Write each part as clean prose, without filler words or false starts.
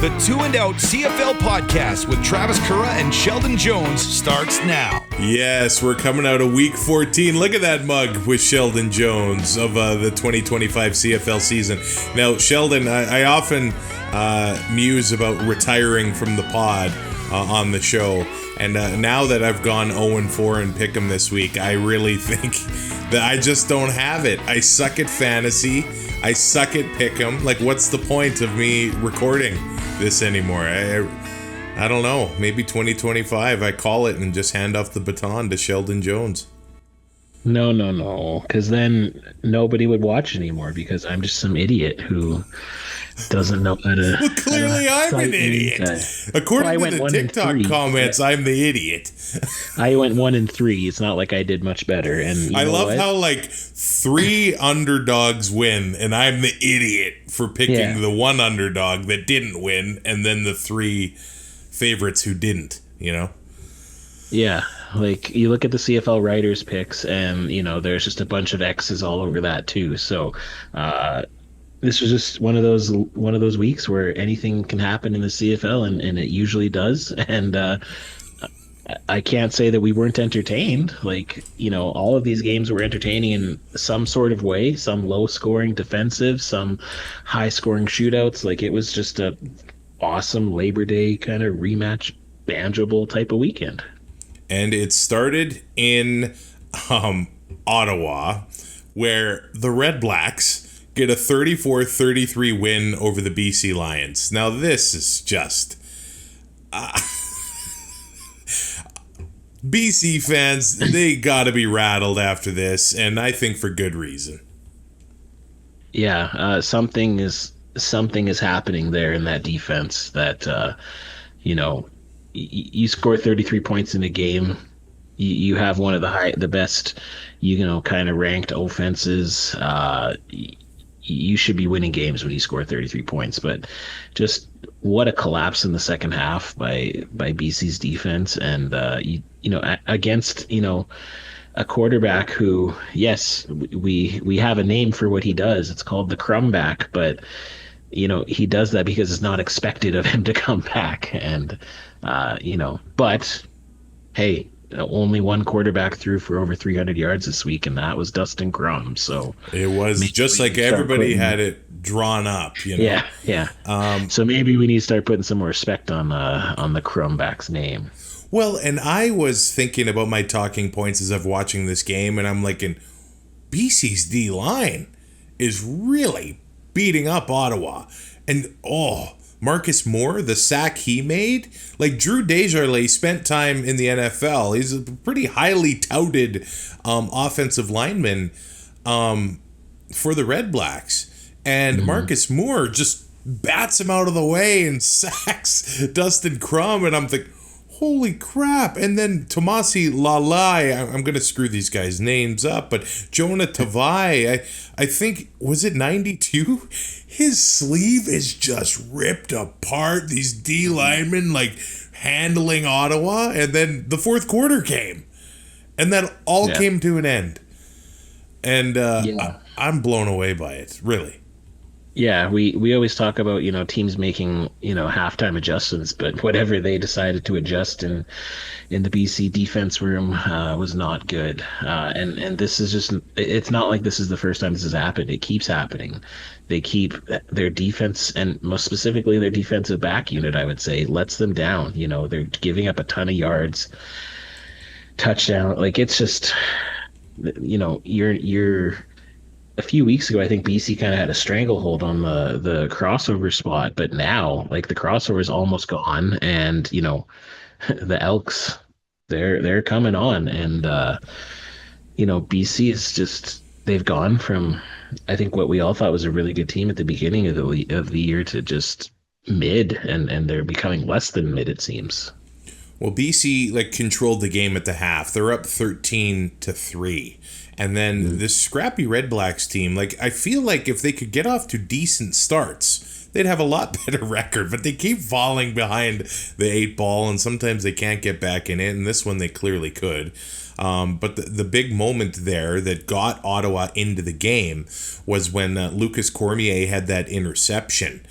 The Two and Out CFL podcast with Travis Currah and Sheldon Jones starts now. Yes, we're coming out of week 14. Look at that mug with Sheldon Jones of the 2025 CFL season. Now, Sheldon, I often muse about retiring from the pod on the show. And now that I've gone 0-4 and pick 'em this week, I really think that I just don't have it. I suck at fantasy. I suck at pick 'em. Like, what's the point of me recording this anymore? I don't know. Maybe 2025 I call it and just hand off the baton to Sheldon Jones. No. Because then nobody would watch anymore because I'm just some idiot who doesn't know how to... Well, clearly I'm an idiot. According to the TikTok comments, I'm the idiot. I went 1-3. It's not like I did much better. And I love how like 3 underdogs win, and I'm the idiot for picking the one underdog that didn't win, and then the 3 favorites who didn't, you know? Yeah. Like, you look at the CFL writers' picks, and, you know, there's just a bunch of X's all over that, too. So, this was just one of those weeks where anything can happen in the CFL, and it usually does. And I can't say that we weren't entertained. Like, you know, all of these games were entertaining in some sort of way. Some low-scoring defensive, some high-scoring shootouts. Like, it was just a awesome Labor Day kind of rematch, banjoable type of weekend. And it started in Ottawa, where the RedBlacks get a 34-33 win over the BC Lions. Now, this is just... BC fans, they gotta be rattled after this, and I think for good reason. Yeah, something is happening there in that defense that, you know, you score 33 points in a game. You have one of the best, you know, kind of ranked offenses. You should be winning games when you score 33 points. But just what a collapse in the second half by BC's defense, and you know, against, you know, a quarterback who, yes, we have a name for what he does. It's called the crumb back, but you know, he does that because it's not expected of him to come back. And you know, but hey, only one quarterback threw for over 300 yards this week, and that was Dustin Crum. So it was just like everybody had it drawn up, you know. Yeah. So maybe we need to start putting some more respect on the Crumback's name. Well, and I was thinking about my talking points as I'm watching this game, and I'm like, BC's D-line is really beating up Ottawa. And, Marcus Moore, the sack he made, like Drew Desjardins spent time in the NFL. He's a pretty highly touted offensive lineman for the RedBlacks. And Marcus Moore just bats him out of the way and sacks Dustin Crum. And I'm thinking, holy crap. And then Tomasi Lalai, I'm going to screw these guys' names up, but Jonah Tavai, I think, was it 92? His sleeve is just ripped apart. These D linemen, like, handling Ottawa. And then the fourth quarter came. And that all came to an end. And I'm blown away by it, really. Yeah, we always talk about, you know, teams making, you know, halftime adjustments, but whatever they decided to adjust in the BC defense room was not good. And this is just, it's not like this is the first time this has happened. It keeps happening. They keep their defense, and most specifically their defensive back unit, I would say, lets them down. You know, they're giving up a ton of yards, touchdown. Like, it's just, you know, you're a few weeks ago, I think BC kind of had a stranglehold on the crossover spot, but now, like, the crossover is almost gone, and, you know, the Elks, they're coming on, and you know, BC is just, they've gone from, I think, what we all thought was a really good team at the beginning of the year to just mid, and they're becoming less than mid, it seems. Well, BC, like, controlled the game at the half. They're up 13-3. And then this scrappy RedBlacks team, like, I feel like if they could get off to decent starts, they'd have a lot better record. But they keep falling behind the 8 ball, and sometimes they can't get back in it. And this one they clearly could. But the big moment there that got Ottawa into the game was when Lucas Cormier had that interception.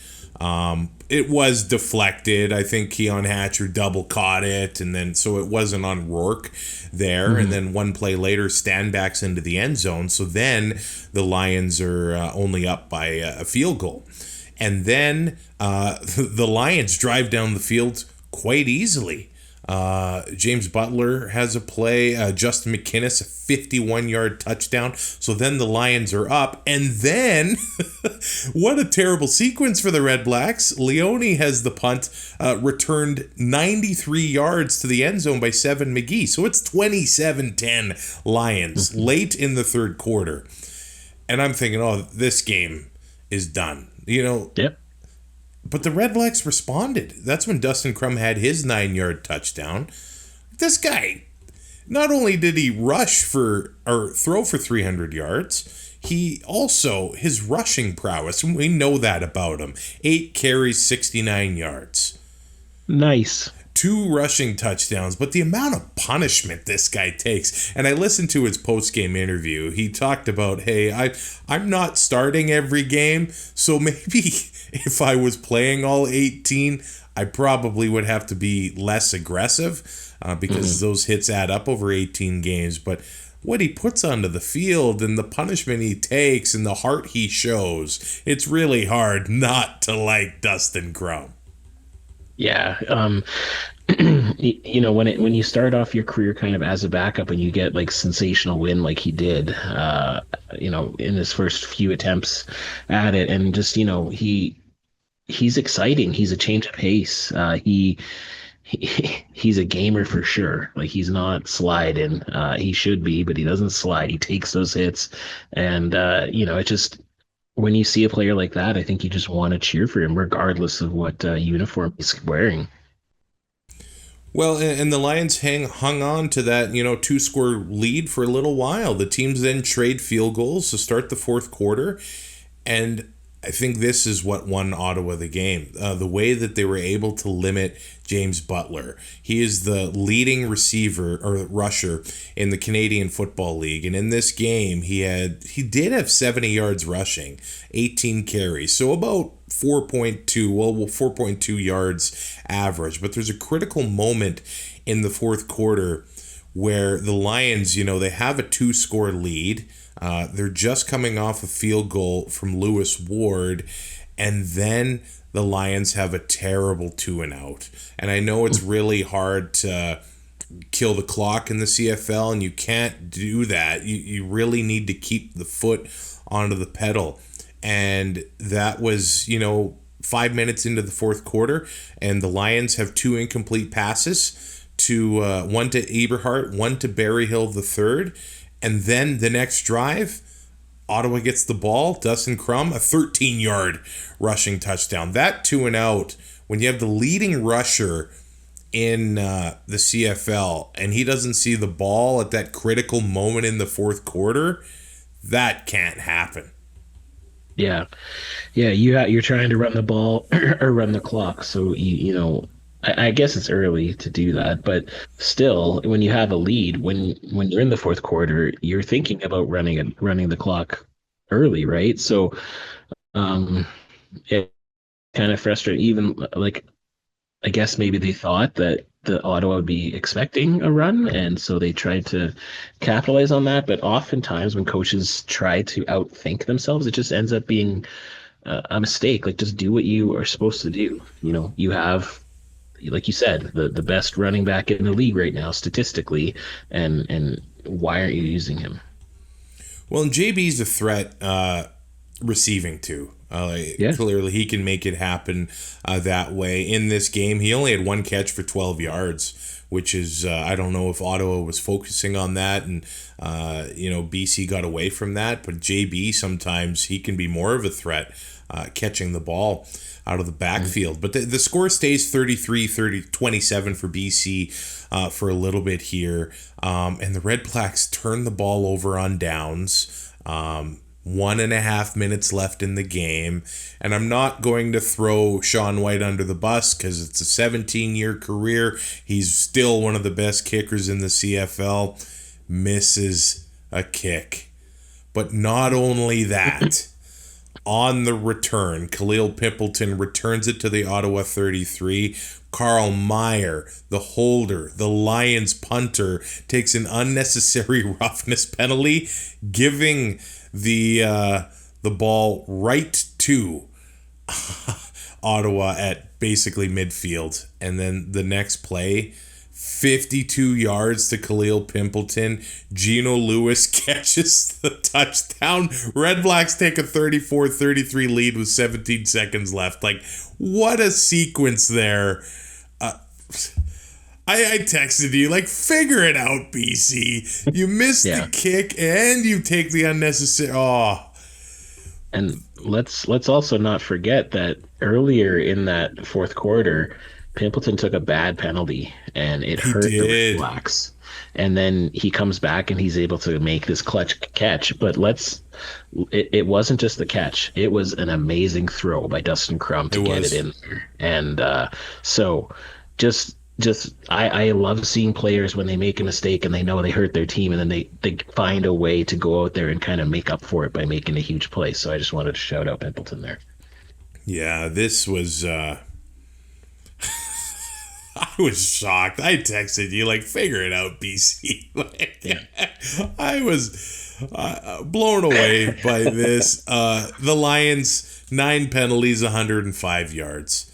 it was deflected. I think Keon Hatcher double caught it, and then so it wasn't on Rourke there. And then one play later, Stanbacks into the end zone. So then the Lions are only up by a field goal. And then the Lions drive down the field quite easily. James Butler has a play. Justin McInnes, a 51-yard touchdown. So then the Lions are up. And then, what a terrible sequence for the RedBlacks. Leone has the punt, returned 93 yards to the end zone by Seven McGee. So it's 27-10 Lions late in the third quarter. And I'm thinking, oh, this game is done. Yep. But the RedBlacks responded. That's when Dustin Crum had his 9-yard touchdown. This guy, not only did he throw for 300 yards, he also, his rushing prowess, and we know that about him. 8 carries, 69 yards. Nice. 2 rushing touchdowns, but the amount of punishment this guy takes. And I listened to his post-game interview. He talked about, hey, I'm not starting every game, so maybe if I was playing all 18, I probably would have to be less aggressive because those hits add up over 18 games. But what he puts onto the field and the punishment he takes and the heart he shows, it's really hard not to like Dustin Crum. Yeah. When you start off your career kind of as a backup and you get like sensational win like he did, in his first few attempts at it, and just, he's exciting. He's a change of pace. He's a gamer for sure. Like, he's not sliding. He should be, but he doesn't slide. He takes those hits, and it just, when you see a player like that, I think you just want to cheer for him regardless of what uniform he's wearing. Well, and the Lions hung on to that, 2-score lead for a little while. The teams then trade field goals to start the fourth quarter, and I think this is what won Ottawa the game. The way that they were able to limit James Butler. He is the leading receiver or rusher in the Canadian Football League. And in this game, he did have 70 yards rushing, 18 carries. So about 4.2 yards average. But there's a critical moment in the fourth quarter where the Lions, they have a 2-score lead. They're just coming off a field goal from Lewis Ward, and then the Lions have a terrible 2-and-out. And I know it's really hard to kill the clock in the CFL, and you can't do that. You really need to keep the foot onto the pedal. And that was, 5 minutes into the fourth quarter, and the Lions have 2 incomplete passes, one to Eberhardt, one to Berryhill III. And then the next drive, Ottawa gets the ball. Dustin Crum, a 13-yard rushing touchdown. That 2-and-out, when you have the leading rusher in the CFL and he doesn't see the ball at that critical moment in the fourth quarter, that can't happen. Yeah. You're trying to run the ball or run the clock. So, I guess it's early to do that, but still, when you have a lead, when you're in the fourth quarter, you're thinking about running the clock early, right? So, it kind of frustrating. Even like, I guess maybe they thought that the Ottawa would be expecting a run, and so they tried to capitalize on that. But oftentimes, when coaches try to outthink themselves, it just ends up being a mistake. Like, just do what you are supposed to do. You have, like you said, the best running back in the league right now statistically, and why aren't you using him? Well, and JB's a threat receiving too. Clearly he can make it happen that way. In this game, he only had 1 catch for 12 yards, which is, I don't know if Ottawa was focusing on that and, BC got away from that. But JB, sometimes he can be more of a threat catching the ball out of the backfield. But the score stays 33-27 for BC for a little bit here. And the RedBlacks turn the ball over on downs. 1.5 minutes left in the game. And I'm not going to throw Sean White under the bus because it's a 17-year career. He's still one of the best kickers in the CFL. Misses a kick. But not only that, on the return. Khalil Pimpleton returns it to the Ottawa 33. Carl Meyer, the holder, the Lions punter, takes an unnecessary roughness penalty, giving the ball right to Ottawa at basically midfield. And then the next play, 52 yards to Khalil Pimpleton. Geno Lewis catches the touchdown. RedBlacks take a 34-33 lead with 17 seconds left. Like, what a sequence there. I texted you, like, figure it out, BC. You missed the kick and you take the unnecessary... Oh. And let's also not forget that earlier in that fourth quarter, Pimpleton took a bad penalty and it hurt the RedBlacks. And then he comes back and he's able to make this clutch catch. But it wasn't just the catch. It was an amazing throw by Dustin Crum to get it in there. And so I love seeing players when they make a mistake and they know they hurt their team and then they find a way to go out there and kind of make up for it by making a huge play. So I just wanted to shout out Pimpleton there. Yeah, this was... I was shocked. I texted you, like, figure it out, BC. I was blown away by this. The Lions, 9 penalties, 105 yards.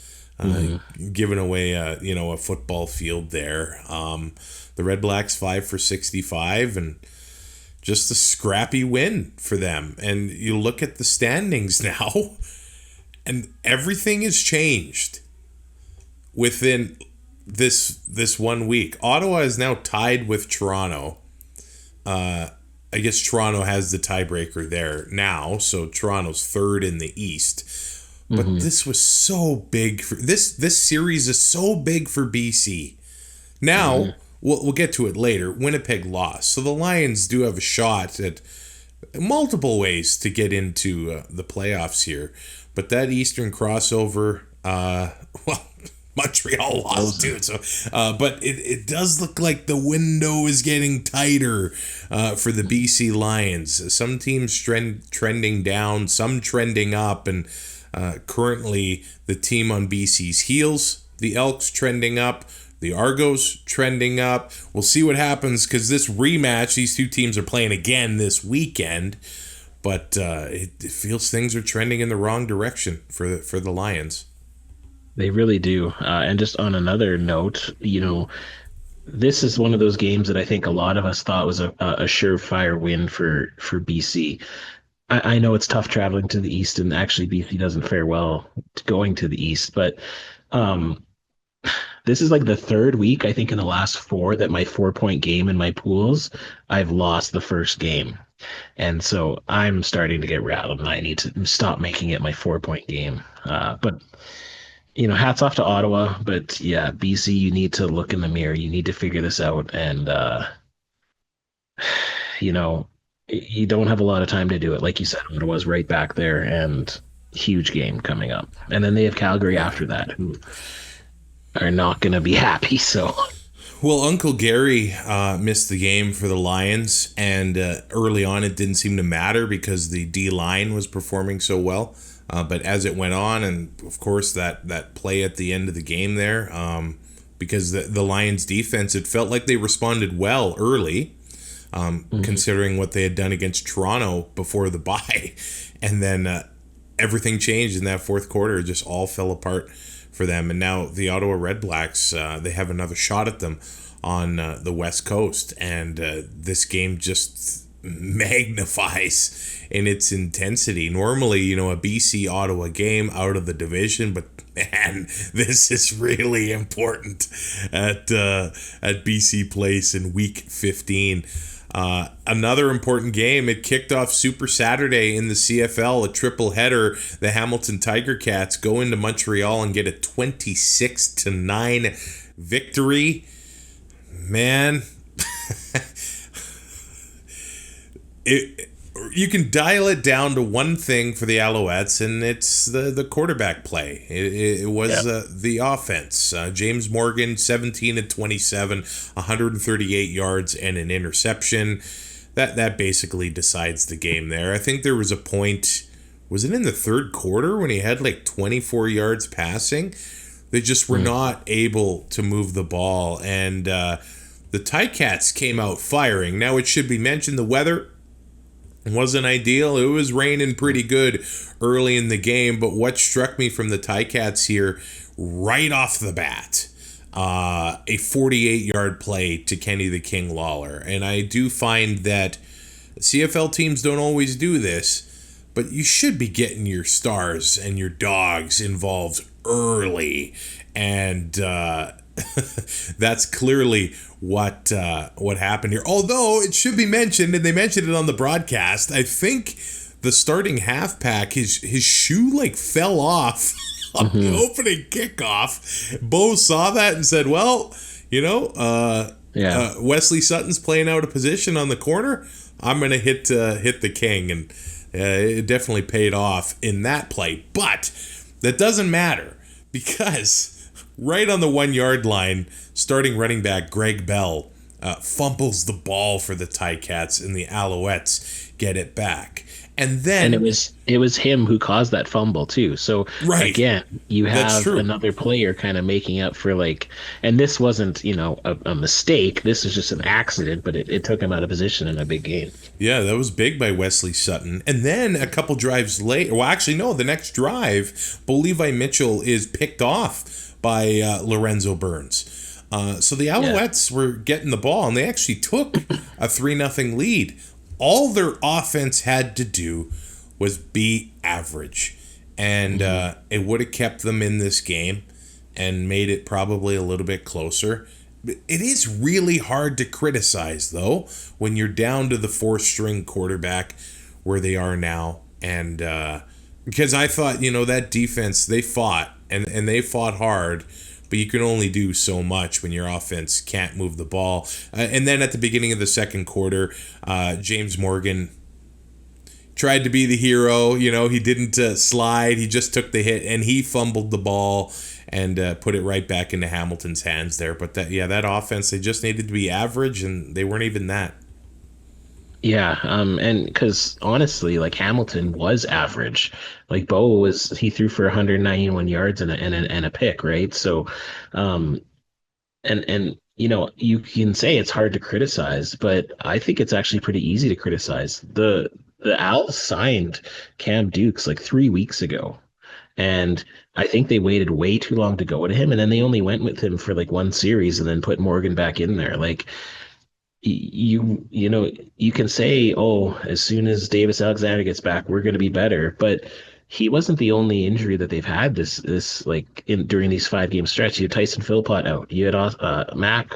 Giving away a football field there. The RedBlacks 5 for 65 and just a scrappy win for them. And you look at the standings now and everything has changed within this 1 week. Ottawa is now tied with Toronto. I guess Toronto has the tiebreaker there now, so Toronto's third in the East. But this was so big for this series is so big for BC. Now we'll get to it later. Winnipeg lost, so the Lions do have a shot at multiple ways to get into the playoffs here. But that Eastern crossover, Montreal lost too. So, but it does look like the window is getting tighter for the BC Lions. Some teams trending down, some trending up, and currently the team on BC's heels, the Elks trending up, the Argos trending up. We'll see what happens because this rematch, these two teams are playing again this weekend, but it feels things are trending in the wrong direction for the Lions. They really do. And just on another note, this is one of those games that I think a lot of us thought was a surefire win for BC. I know it's tough traveling to the East, and actually BC doesn't fare well going to the East, but this is like the third week, I think, in the last 4 that my 4-point game in my pools, I've lost the first game. And so I'm starting to get rattled, and I need to stop making it my 4-point game. But hats off to Ottawa, but yeah, BC, you need to look in the mirror. You need to figure this out. And, you don't have a lot of time to do it. Like you said, Ottawa's right back there and huge game coming up. And then they have Calgary after that, who are not going to be happy. So, well, Uncle Gary missed the game for the Lions. And early on, it didn't seem to matter because the D-line was performing so well. But as it went on, and of course that play at the end of the game there, because the Lions defense, it felt like they responded well early, considering what they had done against Toronto before the bye. And then everything changed in that fourth quarter. It just all fell apart for them. And now the Ottawa RedBlacks, they have another shot at them on the West Coast. And this game just magnifies in its intensity. Normally, a BC Ottawa game out of the division, but man, this is really important at BC Place in week 15. Another important game. It kicked off Super Saturday in the CFL, a triple header. The Hamilton Tiger Cats go into Montreal and get a 26-9 victory. Man, you can dial it down to one thing for the Alouettes, and it's the quarterback play. It was the offense. James Morgan, 17-27, 138 yards and an interception. That basically decides the game there. I think there was a point was it in the third quarter when he had like 24 yards passing? They just were not able to move the ball. And the Ticats came out firing. Now, it should be mentioned the weather wasn't ideal. It was raining pretty good early in the game. But what struck me from the Ticats here right off the bat, a 48-yard play to Kenny the King Lawler. And I do find that CFL teams don't always do this, but you should be getting your stars and your dogs involved early. And that's clearly what happened here. Although it should be mentioned, and they mentioned it on the broadcast, I think the starting halfback, his shoe like fell off on the opening kickoff. Bo saw that and said, well, Wesley Sutton's playing out of position on the corner. I'm going to hit the king. And it definitely paid off in that play. But that doesn't matter, because right on the 1 yard line, starting running back Greg Bell fumbles the ball for the Ticats, and the Alouettes get it back. And it was him who caused that fumble too. So again, you have another player kind of making up for, like, and this wasn't, a mistake. This is just an accident, but it took him out of position in a big game. Yeah, that was big by Wesley Sutton. And then a couple drives later, well, actually, no, the next drive, Bo Levi Mitchell is picked off by Lorenzo Burns. So the Alouettes were getting the ball, and they actually took a 3-0 lead. All their offense had to do was be average, and it would have kept them in this game and made it probably a little bit closer. It is really hard to criticize, though, when you're down to the fourth-string quarterback where they are now. And because I thought, that defense, they fought, and they fought hard, but you can only do so much when your offense can't move the ball. And then at the beginning of the second quarter, James Morgan tried to be the hero. He didn't slide. He just took the hit, and he fumbled the ball and put it right back into Hamilton's hands there. But that offense, they just needed to be average, and they weren't even that. Yeah, and because honestly, like, Hamilton was average. Like, he threw for 191 yards and a pick, right? So, you can say it's hard to criticize, but I think it's actually pretty easy to criticize. The Owls signed Cam Dukes like 3 weeks ago, and I think they waited way too long to go to him, and then they only went with him for like one series and then put Morgan back in there. Like, you can say, as soon as Davis Alexander gets back, we're going to be better, but he wasn't the only injury that they've had during these 5-game stretch. You had Tyson Philpott out, you had Mac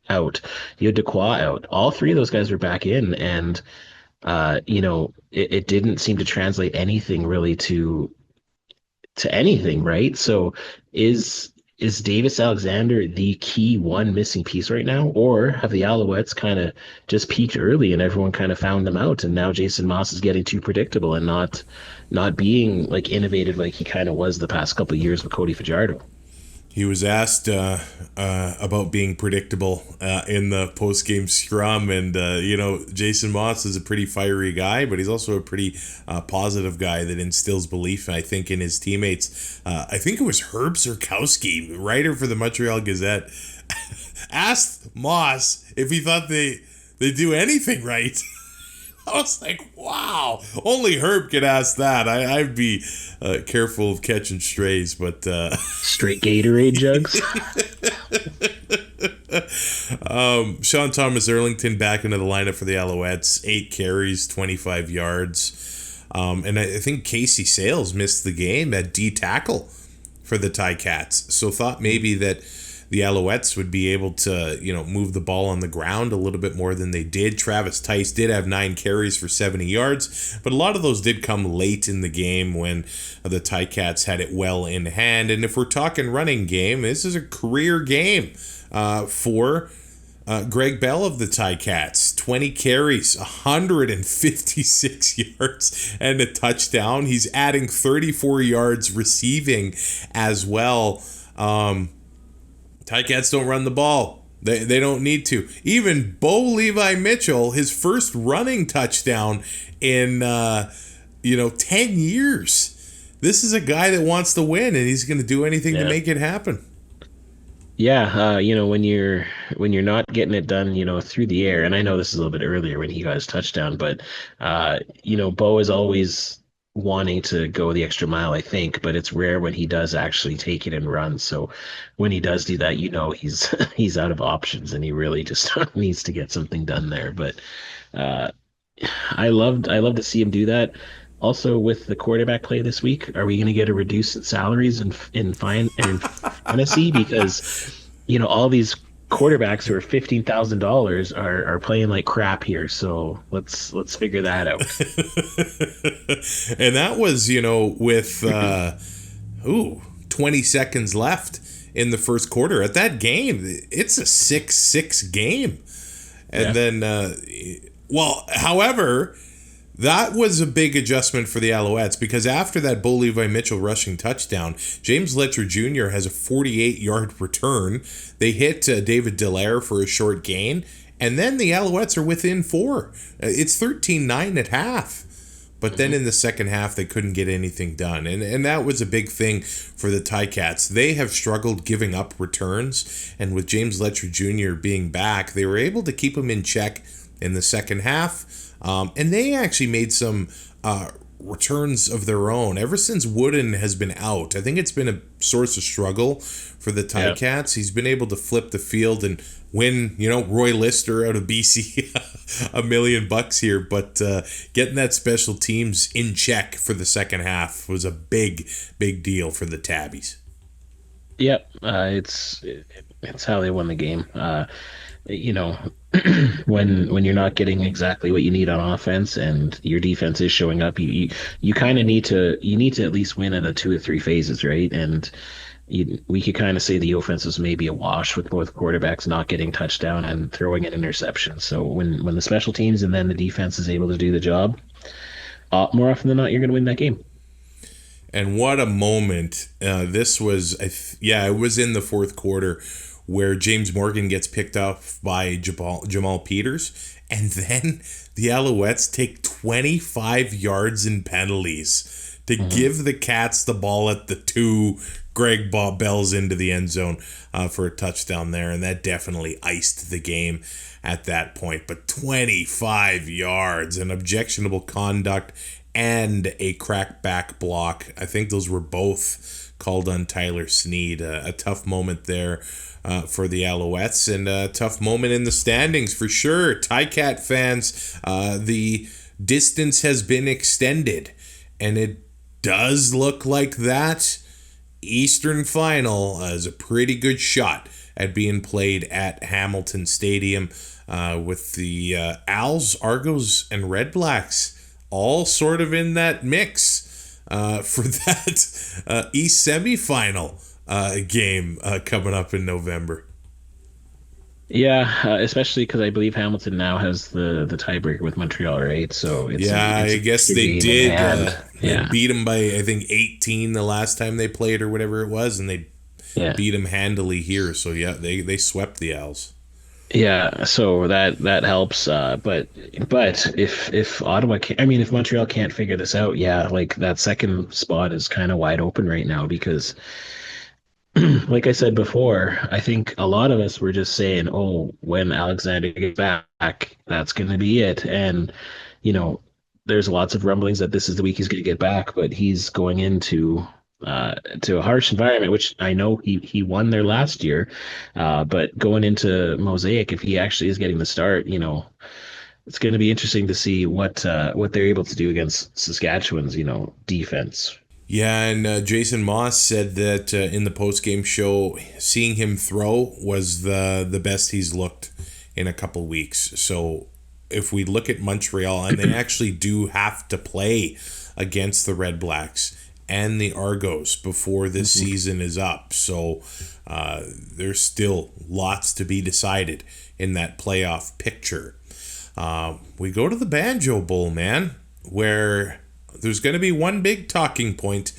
out, you had Dequoy out. All three of those guys were back in, and it didn't seem to translate anything really to anything, right? So is Davis Alexander the key one missing piece right now? Or have the Alouettes kind of just peaked early and everyone kind of found them out, and now Jason Moss is getting too predictable and not being like innovative like he kind of was the past couple of years with Cody Fajardo? He was asked about being predictable in the post-game scrum, and Jason Moss is a pretty fiery guy, but he's also a pretty positive guy that instills belief, I think, in his teammates. I think it was Herb Zurkowski, writer for the Montreal Gazette, asked Moss if he thought they do anything right. I was like, wow, only Herb could ask that. I'd be careful of catching strays, but... Straight Gatorade jugs? Sean Thomas Erlington back into the lineup for the Alouettes. 8 carries, 25 yards. And I think Casey Sales missed the game at D tackle for the Ticats. So thought maybe that the Alouettes would be able to, move the ball on the ground a little bit more than they did. Travis Tice did have 9 carries for 70 yards, but a lot of those did come late in the game when the Ticats had it well in hand. And if we're talking running game, this is a career game for Greg Bell of the Ticats. 20 carries, 156 yards, and a touchdown. He's adding 34 yards receiving as well. Ticats don't run the ball. They don't need to. Even Bo Levi Mitchell, his first running touchdown in 10 years. This is a guy that wants to win, and he's going to do anything to make it happen. Yeah, when you're not getting it done, through the air, and I know this is a little bit earlier when he got his touchdown, but Bo is always wanting to go the extra mile, I think, but it's rare when he does actually take it and run. So when he does do that, he's he's out of options, and he really just needs to get something done there. But I love to see him do that. Also, with the quarterback play this week, are we going to get a reduced salaries in fantasy? Because all these quarterbacks who are $15,000 are playing like crap here. So let's figure that out. And that was with 20 seconds left in the first quarter. At that game, it's a 6-6 game, and then however. That was a big adjustment for the Alouettes, because after that Bo Levi Mitchell rushing touchdown, James Letcher Jr. has a 48-yard return. They hit David Dallaire for a short gain, and then the Alouettes are within 4. It's 13-9 at half. But then in the second half, they couldn't get anything done. And that was a big thing for the Ticats. They have struggled giving up returns, and with James Letcher Jr. being back, they were able to keep him in check in the second half. And they actually made some returns of their own ever since Wooden has been out. I think it's been a source of struggle for the Ticats. Yep. He's been able to flip the field and win, Roy Lister out of BC $1 million here. But getting that special teams in check for the second half was a big deal for the Tabbies. Yep, it's how they won the game. When you're not getting exactly what you need on offense and your defense is showing up, you kind of need to at least win at a 2 or 3 phases, right? And we could kind of say the offense is maybe a wash with both quarterbacks not getting touchdown and throwing an interception. So when the special teams and then the defense is able to do the job, more often than not, you're going to win that game. And what a moment this was! It was in the fourth quarter, where James Morgan gets picked up by Jamal Peters, and then the Alouettes take 25 yards in penalties to give the Cats the ball at the 2. Greg Bob Bells into the end zone for a touchdown there, and that definitely iced the game at that point. But 25 yards, an objectionable conduct, and a crackback block. I think those were both called on Tyler Sneed. A tough moment there for the Alouettes, and a tough moment in the standings for sure. Ticat fans, the distance has been extended, and it does look like that Eastern Final is a pretty good shot at being played at Hamilton Stadium with the Als, Argos, and RedBlacks all sort of in that mix for that East semifinal game coming up in November. Yeah, especially because I believe Hamilton now has the tiebreaker with Montreal, right? So I guess they did. They beat them by, I think, 18 the last time they played or whatever it was, and they beat them handily here. So they swept the Owls. Yeah, so that helps. But if Ottawa, if Montreal can't figure this out, like that second spot is kind of wide open right now because. Like I said before, I think a lot of us were just saying, when Alexander gets back, that's going to be it. And, there's lots of rumblings that this is the week he's going to get back, but he's going into to a harsh environment, which I know he won there last year. But going into Mosaic, if he actually is getting the start, it's going to be interesting to see what they're able to do against Saskatchewan's, defense. Yeah, and Jason Moss said that in the post-game show, seeing him throw was the best he's looked in a couple weeks. So if we look at Montreal, and they actually do have to play against the RedBlacks and the Argos before this season is up. So there's still lots to be decided in that playoff picture. We go to the Banjo Bowl, man, where there's going to be one big talking point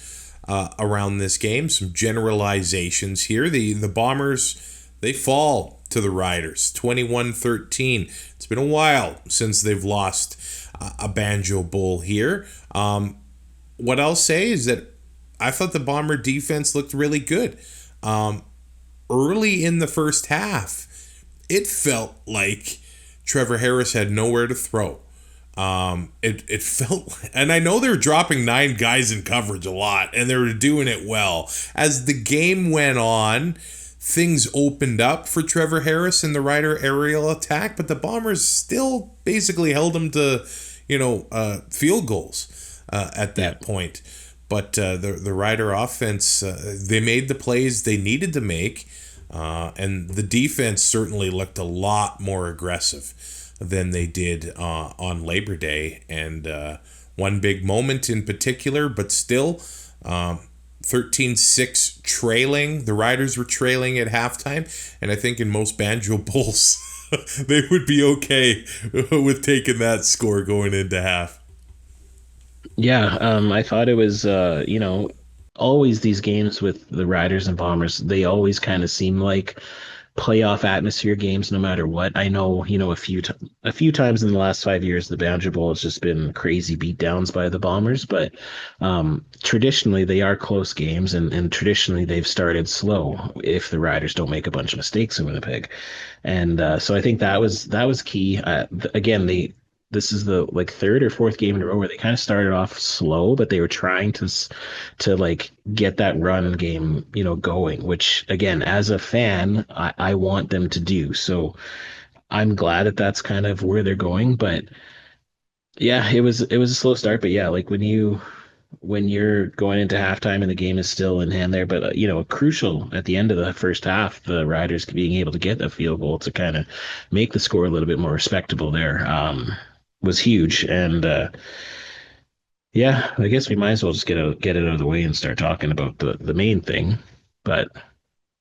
around this game. Some generalizations here. The Bombers, they fall to the Riders, 21-13. It's been a while since they've lost a Banjo Bowl here. What I'll say is that I thought the Bomber defense looked really good. Early in the first half, it felt like Trevor Harris had nowhere to throw. It felt, and I know they were dropping 9 guys in coverage a lot, and they were doing it well. As the game went on, things opened up for Trevor Harris in the Rider aerial attack, but the Bombers still basically held him to, field goals at that point. But the Rider offense, they made the plays they needed to make, and the defense certainly looked a lot more aggressive than they did on Labor Day. And one big moment in particular, but still, 13-6 trailing. The Riders were trailing at halftime, and I think in most Banjo Bowls, they would be okay with taking that score going into half. Yeah, I thought it was, always these games with the Riders and Bombers, they always kind of seem like playoff atmosphere games no matter what. I know, a few times in the last 5 years, the Banjo Bowl has just been crazy beatdowns by the Bombers, but traditionally they are close games, and traditionally they've started slow if the Riders don't make a bunch of mistakes in Winnipeg. And so I think that was key. Again, this is the third or fourth game in a row where they kind of started off slow, but they were trying to get that run game, going, which again, as a fan, I want them to do. So I'm glad that that's kind of where they're going. But yeah, it was a slow start. But yeah, when you're going into halftime and the game is still in hand there, but crucial at the end of the first half, the Riders being able to get a field goal to kind of make the score a little bit more respectable there. Was huge. And yeah, I guess we might as well just get it out of the way and start talking about the main thing. But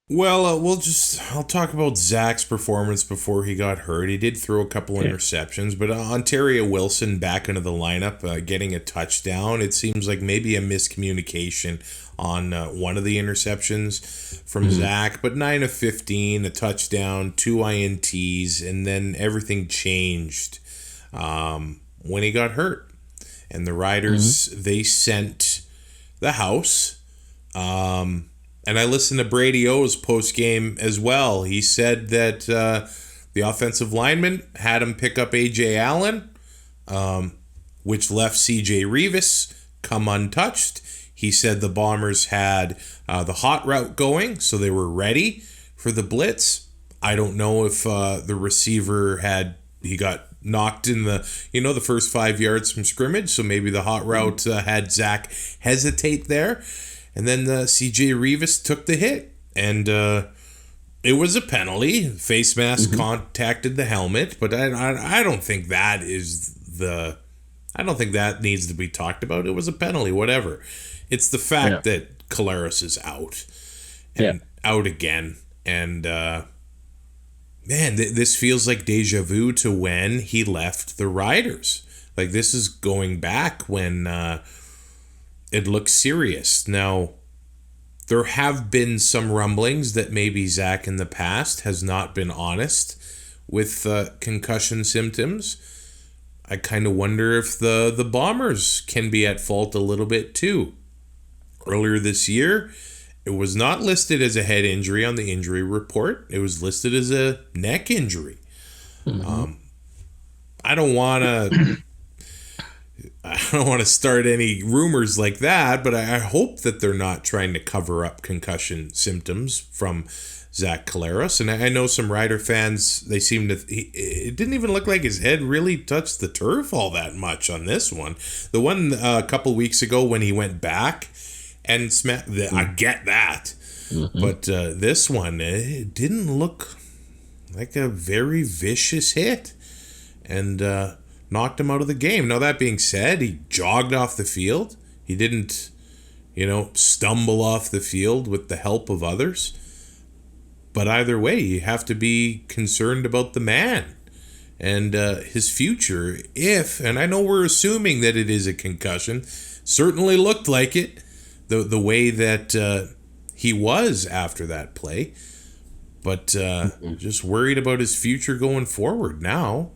well, I'll talk about Zach's performance before he got hurt. He did throw a couple interceptions, but Ontario Wilson back into the lineup, getting a touchdown. It seems like maybe a miscommunication on one of the interceptions from Zach, but 9 of 15, a touchdown, 2 INTs, and then everything changed when he got hurt. And the Riders, they sent the house. And I listened to Brady O's post-game as well. He said that the offensive lineman had him pick up A.J. Allen, which left CJ Reavis come untouched. He said the Bombers had the hot route going, so they were ready for the blitz. I don't know if the receiver he got knocked in the first 5 yards from scrimmage, so maybe the hot route had Zach hesitate there. And then CJ Reavis took the hit, and it was a penalty. Face mask contacted the helmet, but I don't think that I don't think that needs to be talked about. It was a penalty, whatever. It's the fact that Collaros is out, and out again, and man, this feels like deja vu to when he left the Riders. Like, this is going back when it looks serious. Now, there have been some rumblings that maybe Zach in the past has not been honest with concussion symptoms. I kind of wonder if the Bombers can be at fault a little bit too. Earlier this year, it was not listed as a head injury on the injury report. It was listed as a neck injury. I don't want to start any rumors like that, but I hope that they're not trying to cover up concussion symptoms from Zach Collaros. And I know some Rider fans, they seem to... it didn't even look like his head really touched the turf all that much on this one. The one a couple weeks ago when he went back and smacked... I get that. But this one, it didn't look like a very vicious hit. And knocked him out of the game. Now, that being said, he jogged off the field. He didn't, stumble off the field with the help of others. But either way, you have to be concerned about the man and his future. And I know we're assuming that it is a concussion, certainly looked like it, the way that he was after that play. But just worried about his future going forward now.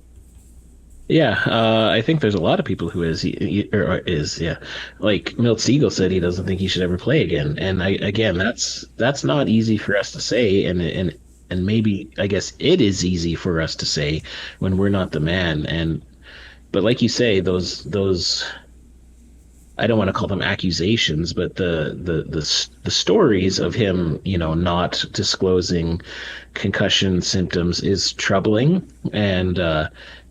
Yeah, I think there's a lot of people who yeah, like Milt Siegel said he doesn't think he should ever play again, and again that's not easy for us to say, and maybe I guess it is easy for us to say when we're not the man, and but like you say, those I don't want to call them accusations, but the stories of him, not disclosing concussion symptoms is troubling, and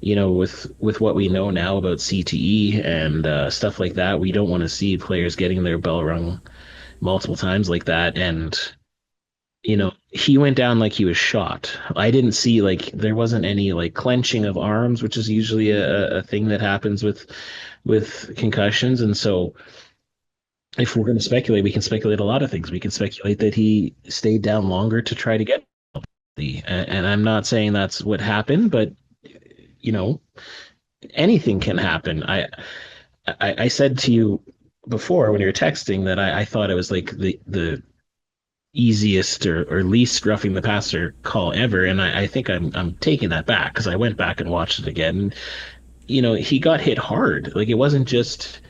with what we know now about CTE and stuff like that, we don't want to see players getting their bell rung multiple times like that, and he went down like he was shot. I didn't see like there wasn't any like clenching of arms, which is usually a thing that happens with concussions. And so if we're going to speculate, we can speculate a lot of things. We can speculate that he stayed down longer to try to get healthy. And I'm not saying that's what happened, but you know, anything can happen. I said to you before when you were texting that I thought it was like the easiest or least roughing the passer call ever, and I think I'm taking that back because I went back and watched it again. And, he got hit hard. Like it wasn't just,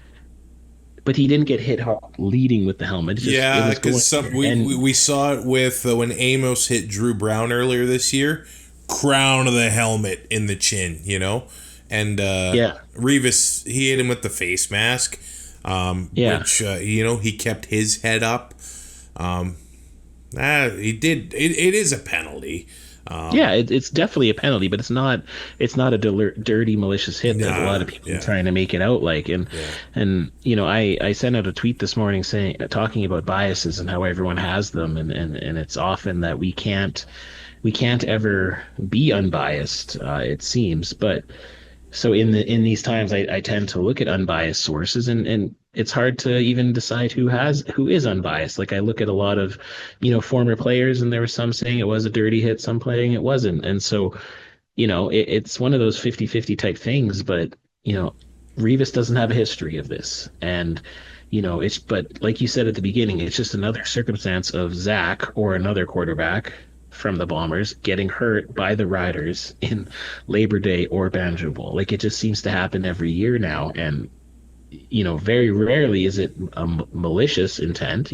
but he didn't get hit hard leading with the helmet. Yeah, because we saw it with when Amos hit Drew Brown earlier this year, crown of the helmet in the chin, and Reavis, he hit him with the face mask, which he kept his head up. He did. It is a penalty. It's definitely a penalty, but it's not a dirty, malicious hit that a lot of people are trying to make it out like. And I sent out a tweet this morning talking about biases and how everyone has them, and it's often that we can't ever be unbiased. It seems, but so in these times, I tend to look at unbiased sources, and it's hard to even decide who is unbiased. Like I look at a lot of, former players, and there were some saying it was a dirty hit, some playing it wasn't. And so, it's one of those 50-50 type things, but, Reavis doesn't have a history of this. And, but like you said at the beginning, it's just another circumstance of Zach or another quarterback from the Bombers getting hurt by the Riders in Labor Day or Banjo Bowl. Like it just seems to happen every year now. And, very rarely is it a malicious intent.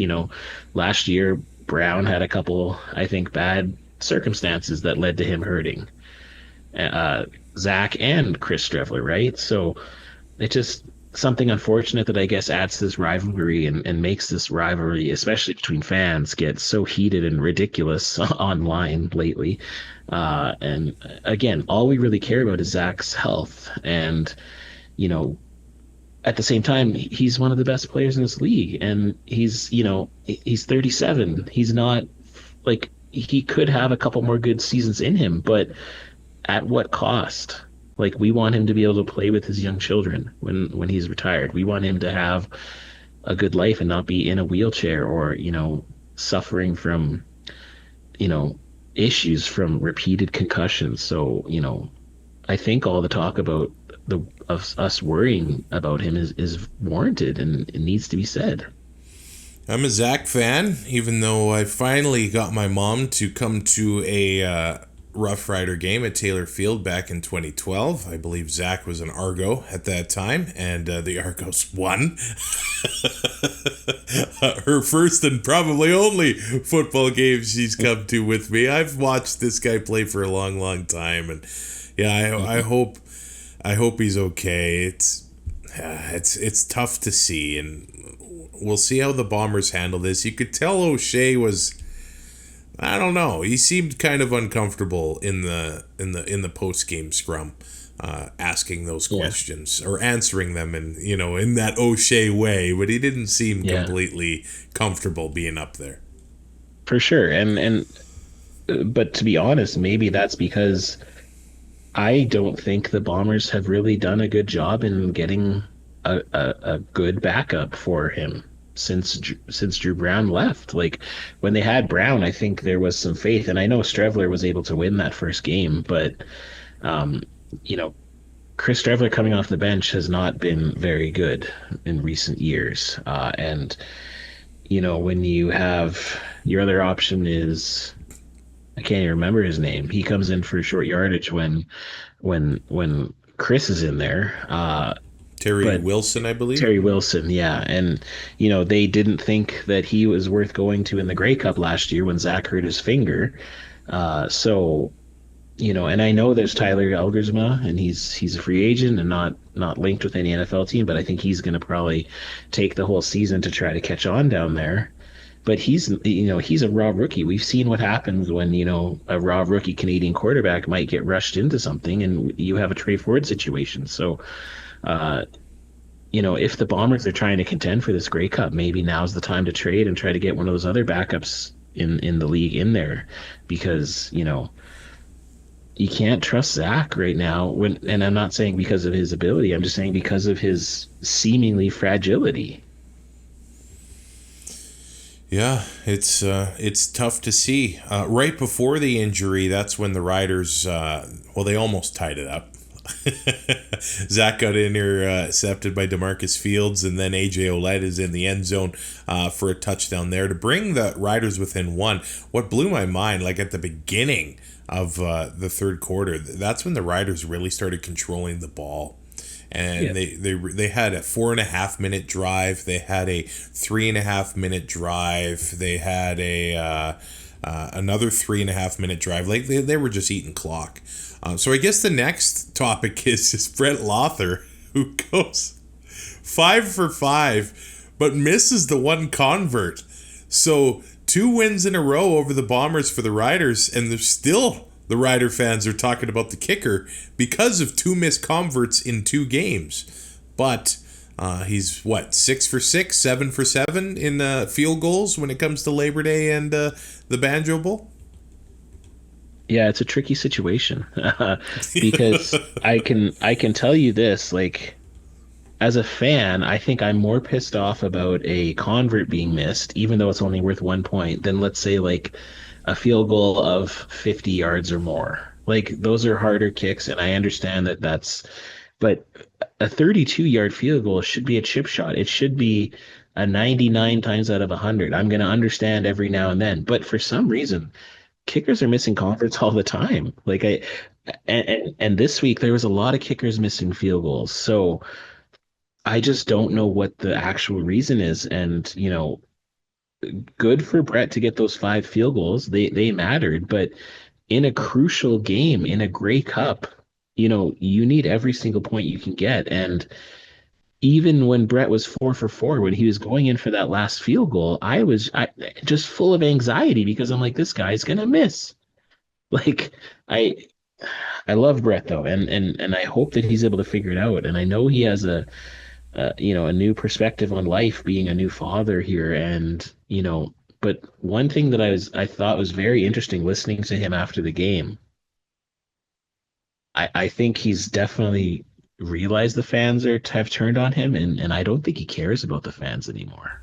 Last year Brown had a couple, I think, bad circumstances that led to him hurting Zach and Chris Streveler, right? So it's just something unfortunate that I guess adds to this rivalry and makes this rivalry, especially between fans, get so heated and ridiculous online lately. And again, all we really care about is Zach's health. And, at the same time, he's one of the best players in this league, and he's 37. He's not like he could have a couple more good seasons in him, but at what cost? Like we want him to be able to play with his young children when he's retired. We want him to have a good life and not be in a wheelchair or, suffering from, issues from repeated concussions. So, I think all the talk about of us worrying about him is warranted, and it needs to be said. I'm a Zach fan, even though I finally got my mom to come to a Rough Rider game at Taylor Field back in 2012. I believe Zach was an Argo at that time, and the Argos won. Her first and probably only football game she's come to with me. I've watched this guy play for a long, long time, and I hope he's okay. It's tough to see, and we'll see how the Bombers handle this. You could tell O'Shea was, I don't know, he seemed kind of uncomfortable in the post game scrum, asking those questions or answering them in that O'Shea way, but he didn't seem completely comfortable being up there. For sure, and but to be honest, maybe that's because I don't think the Bombers have really done a good job in getting a good backup for him since Drew Brown left. Like when they had Brown, I think there was some faith, and I know Streveler was able to win that first game, but Chris Streveler coming off the bench has not been very good in recent years. And when you have your other option is, I can't even remember his name. He comes in for short yardage when Chris is in there. Terry Wilson, I believe. Terry Wilson, yeah. And, they didn't think that he was worth going to in the Grey Cup last year when Zach hurt his finger. So, and I know there's Tyler Elgersma, and he's a free agent and not linked with any NFL team, but I think he's going to probably take the whole season to try to catch on down there. But he's a raw rookie. We've seen what happens when, a raw rookie Canadian quarterback might get rushed into something and you have a Trey Ford situation. So, if the Bombers are trying to contend for this Grey Cup, maybe now's the time to trade and try to get one of those other backups in the league in there, because, you can't trust Zach right now. And I'm not saying because of his ability, I'm just saying because of his seemingly fragility. Yeah, it's tough to see. Right before the injury, that's when the Riders, they almost tied it up. Zach got intercepted by DeMarcus Fields, and then AJ Ouellette is in the end zone for a touchdown there to bring the Riders within one. What blew my mind, like at the beginning of the third quarter, that's when the Riders really started controlling the ball. And they had a 4.5 minute drive. They had a 3.5 minute drive. They had another 3.5 minute drive. Like they were just eating clock. So I guess the next topic is Brett Lothar, who goes 5 for 5, but misses the one convert. So 2 wins in a row over the Bombers for the Riders, and there's still the Rider fans are talking about the kicker because of 2 missed converts in 2 games. But he's 6 for 6, 7 for 7 in field goals when it comes to Labor Day and the Banjo Bowl. Yeah, it's a tricky situation because I can tell you this, like, as a fan, I think I'm more pissed off about a convert being missed, even though it's only worth 1 point, than, let's say, like a field goal of 50 yards or more. Like, those are harder kicks, and I understand but a 32-yard field goal should be a chip shot. It should be a 99 times out of 100. I'm going to understand every now and then, but for some reason, kickers are missing converts all the time. Like and this week there was a lot of kickers missing field goals. So I just don't know what the actual reason is. And, good for Brett to get those 5 field goals. They mattered, but in a crucial game, in a Grey Cup, you need every single point you can get. And even when Brett was 4 for 4, when he was going in for that last field goal, I just full of anxiety because I'm like, this guy's gonna miss. Like, I love Brett though, and I hope that he's able to figure it out. And I know he has a new perspective on life, being a new father here. And but one thing that I thought was very interesting listening to him after the game, I think he's definitely realized the fans have turned on him, and I don't think he cares about the fans anymore.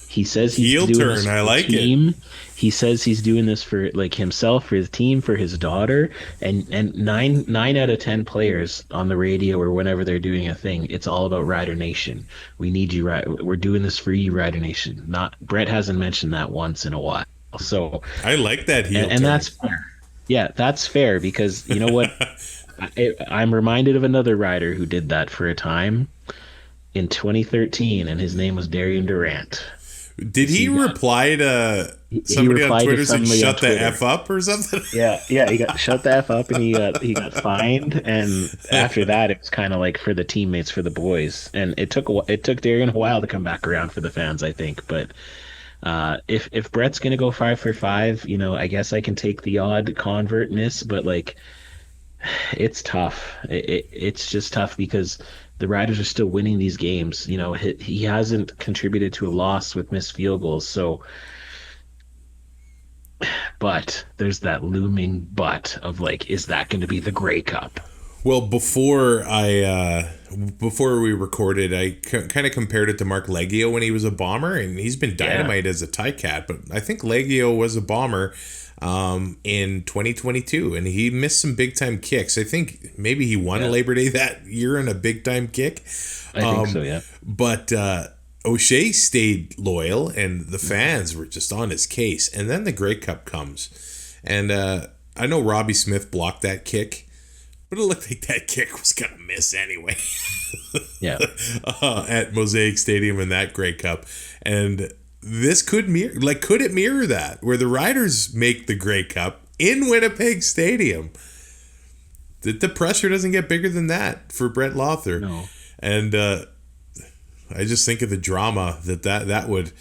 He says he's heel doing turn. this for I like the team. it. He says he's doing this for like himself, for his team, for his daughter, and 9 out of 10 players on the radio or whenever they're doing a thing, it's all about Rider Nation. We need you, we're doing this for you, Rider Nation. Not Brett hasn't mentioned that once in a while. So I like that heel turn. And that's fair. Yeah, that's fair, because you know what? I'm reminded of another rider who did that for a time in 2013, and his name was Darian Durant. Did he reply to somebody on Twitter saying "shut the F up" or something? Yeah, he got shut the F up, and he got fined. And after that, it was kind of like for the teammates, for the boys. And it took Darian a while to come back around for the fans, I think. But if Brett's gonna go 5 for 5, I guess I can take the odd convert miss, but like, it's tough. It's just tough because the Riders are still winning these games. He hasn't contributed to a loss with missed field goals. So, but there's that looming but of like, is that going to be the Grey Cup? Well, before we recorded, I kind of compared it to Mark Leggio when he was a Bomber, and he's been dynamite as a Ticat. But I think Leggio was a Bomber in 2022, and he missed some big time kicks. I think maybe he won Labor Day that year in a big time kick. I think so, yeah. But O'Shea stayed loyal, and the fans were just on his case. And then the Grey Cup comes, and I know Robbie Smith blocked that kick, But it looked like that kick was going to miss anyway. Yeah. At Mosaic Stadium in that Grey Cup. And this could it mirror that? Where the Riders make the Grey Cup in Winnipeg Stadium. The pressure doesn't get bigger than that for Brett Lothar. No. And I just think of the drama that would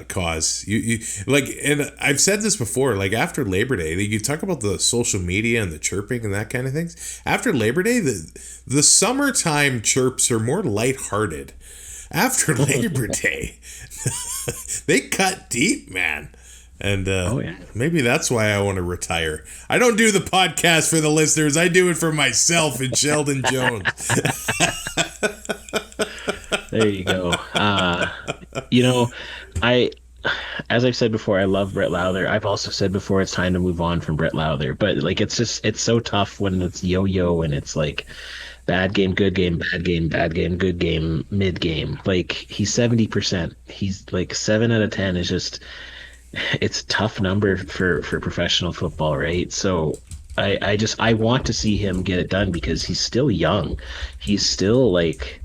cause. You and I've said this before, like after Labor Day, you talk about the social media and the chirping and that kind of things. After Labor Day, the summertime chirps are more lighthearted. After Labor Day, they cut deep, man. And maybe that's why I want to retire. I don't do the podcast for the listeners. I do it for myself and Sheldon Jones. There you go. As I've said before, I love Brett Lothar. I've also said before it's time to move on from Brett Lothar. But like it's so tough when it's yo-yo and it's like bad game, good game, bad game, bad game, good game, mid game. Like he's 70%. He's like 7 out of 10 is just. It's a tough number for professional football, right? So I want to see him get it done because he's still young. He's still like,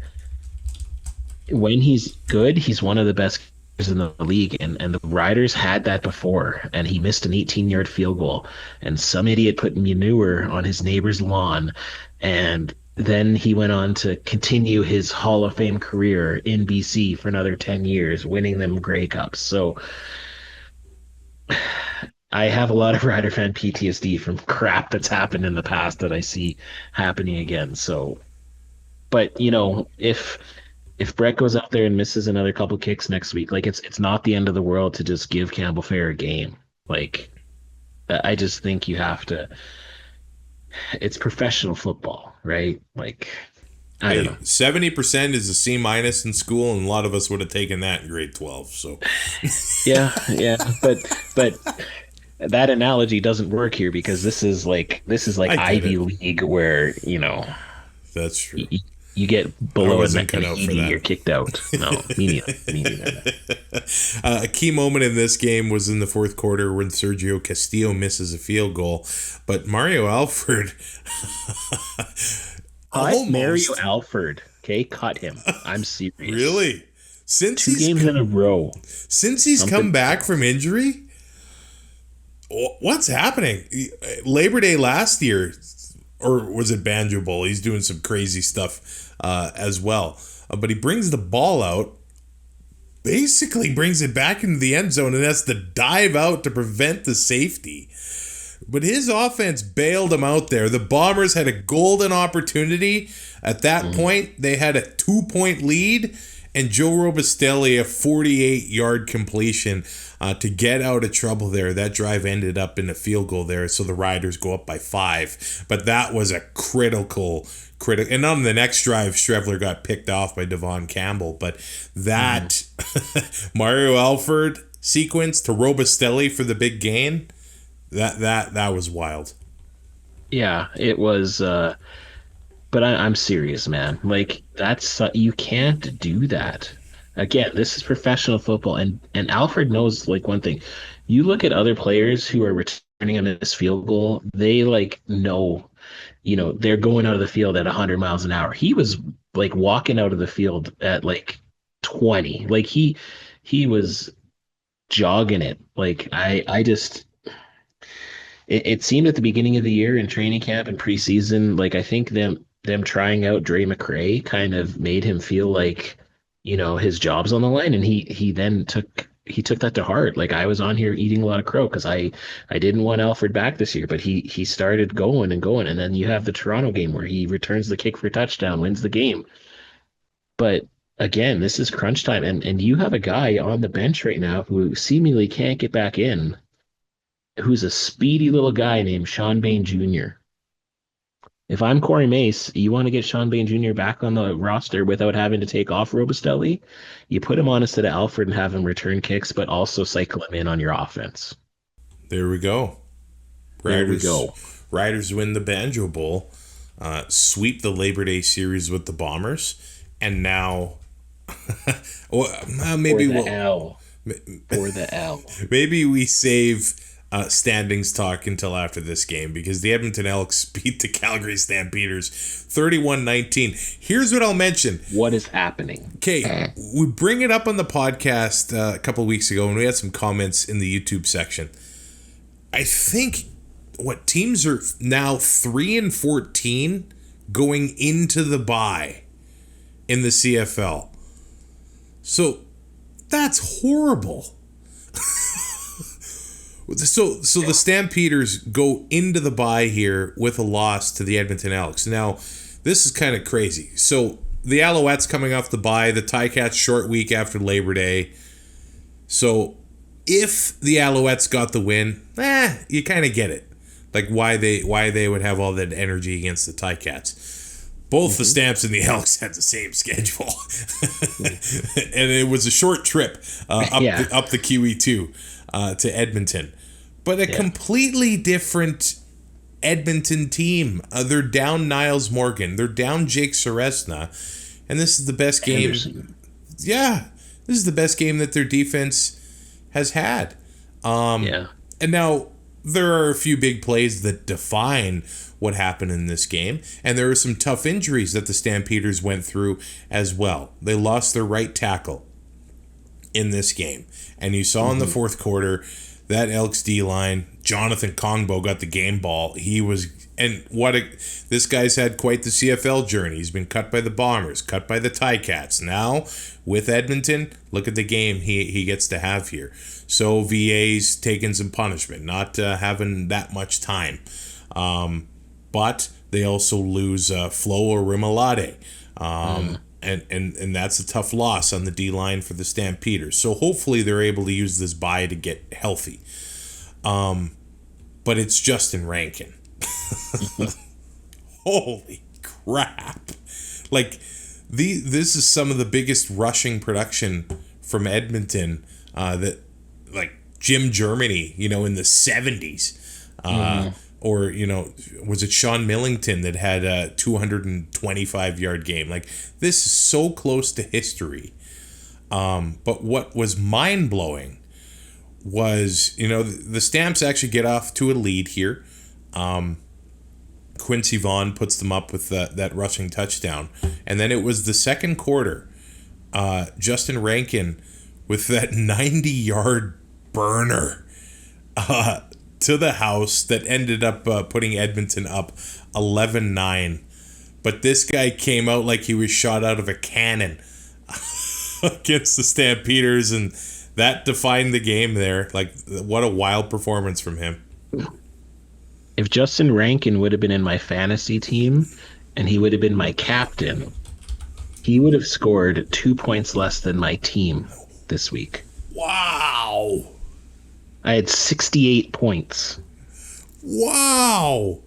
when he's good, he's one of the best in the league, and the Riders had that before, and he missed an 18-yard field goal, and some idiot put manure on his neighbor's lawn, and then he went on to continue his Hall of Fame career in BC for another 10 years, winning them Grey Cups. So I have a lot of Rider fan PTSD from crap that's happened in the past that I see happening again. So, but if Brett goes out there and misses another couple kicks next week, like it's not the end of the world to just give Campbell Fair a game. Like, I just think you have to. It's professional football, right? Like, I don't know. 70% is a C- in school, and a lot of us would have taken that in grade 12. So, yeah, but that analogy doesn't work here because this is like Ivy League where that's true. You get below an ED, you're kicked out. No, me neither. A key moment in this game was in the fourth quarter when Sergio Castillo misses a field goal, but Mario Alford. Mario Alford. Okay, cut him. I'm serious. Really? Since 2 games in a row. Since he's come back from injury? What's happening? Labor Day last year, or was it Banjo Bowl? He's doing some crazy stuff as well. But he brings the ball out, basically brings it back into the end zone, and has to dive out to prevent the safety. But his offense bailed him out there. The Bombers had a golden opportunity. At that point, they had a 2-point lead, and Joe Robustelli a 48-yard completion to get out of trouble there. That drive ended up in a field goal there, so the Riders go up by 5. But that was a critical. And on the next drive, Strevler got picked off by Devon Campbell. But that Mario Alford sequence to Robustelli for the big gain, that was wild. Yeah, it was. But I'm serious, man. Like, you can't do that. Again, this is professional football, and Alfred knows, like, one thing. You look at other players who are returning on this field goal, they, like, know, they're going out of the field at 100 miles an hour. He was, like, walking out of the field at, like, 20. Like, he was jogging it. Like, I just... It seemed at the beginning of the year in training camp and preseason, like, I think them trying out Dre McRae kind of made him feel like, his job's on the line, and he then took that to heart. Like, I was on here eating a lot of crow because I didn't want Alfred back this year, but he started going, and then you have the Toronto game where he returns the kick for a touchdown, wins the game. But again, this is crunch time, and you have a guy on the bench right now who seemingly can't get back in, who's a speedy little guy named Sean Bain Jr. If I'm Corey Mace, you want to get Sean Bain Jr. back on the roster without having to take off Robustelli, you put him on instead of Alfred and have him return kicks, but also cycle him in on your offense. There we go. Riders win the Banjo Bowl, sweep the Labor Day series with the Bombers, and now maybe For the L. Maybe we save standings talk until after this game, because the Edmonton Elks beat the Calgary Stampeders 31-19. Here's what I'll mention. What is happening? Okay, we bring it up on the podcast a couple of weeks ago, and we had some comments in the YouTube section. I think teams are now 3-14 going into the bye in the CFL. So that's horrible. So the Stampeders go into the bye here with a loss to the Edmonton Elks. Now, this is kind of crazy. So the Alouettes coming off the bye, the Ticats short week after Labor Day. So if the Alouettes got the win, you kind of get it. Like why they would have all that energy against the Ticats. Both the Stamps and the Elks had the same schedule. And it was a short trip up the QE2 to Edmonton. But a completely different Edmonton team. They're down Niles Morgan. They're down Jake Seresna. And this is the best game. Anderson. Yeah. This is the best game that their defense has had. And now there are a few big plays that define what happened in this game. And there are some tough injuries that the Stampeders went through as well. They lost their right tackle in this game. And you saw in the fourth quarter that Elks D-line, Jonathan Kongbo got the game ball. This guy's had quite the CFL journey. He's been cut by the Bombers, cut by the Ticats. Now, with Edmonton, look at the game he gets to have here. So VA's taking some punishment, not having that much time. But they also lose Flo Orimolade. And that's a tough loss on the D-line for the Stampeders. So hopefully they're able to use this bye to get healthy. But it's Justin Rankin. Holy crap. Like, this is some of the biggest rushing production from Edmonton that, like, Jim Germany, in the 70s. Or, was it Sean Millington that had a 225-yard game? Like, this is so close to history. But what was mind-blowing was, the Stamps actually get off to a lead here. Quincy Vaughn puts them up with that rushing touchdown. And then it was the second quarter. Justin Rankin with that 90-yard burner to the house that ended up putting Edmonton up 11-9. But this guy came out like he was shot out of a cannon against the Stampeders, and that defined the game there. Like, what a wild performance from him. If Justin Rankin would have been in my fantasy team and he would have been my captain, he would have scored 2 points less than my team this week. Wow. I had 68 points. Wow.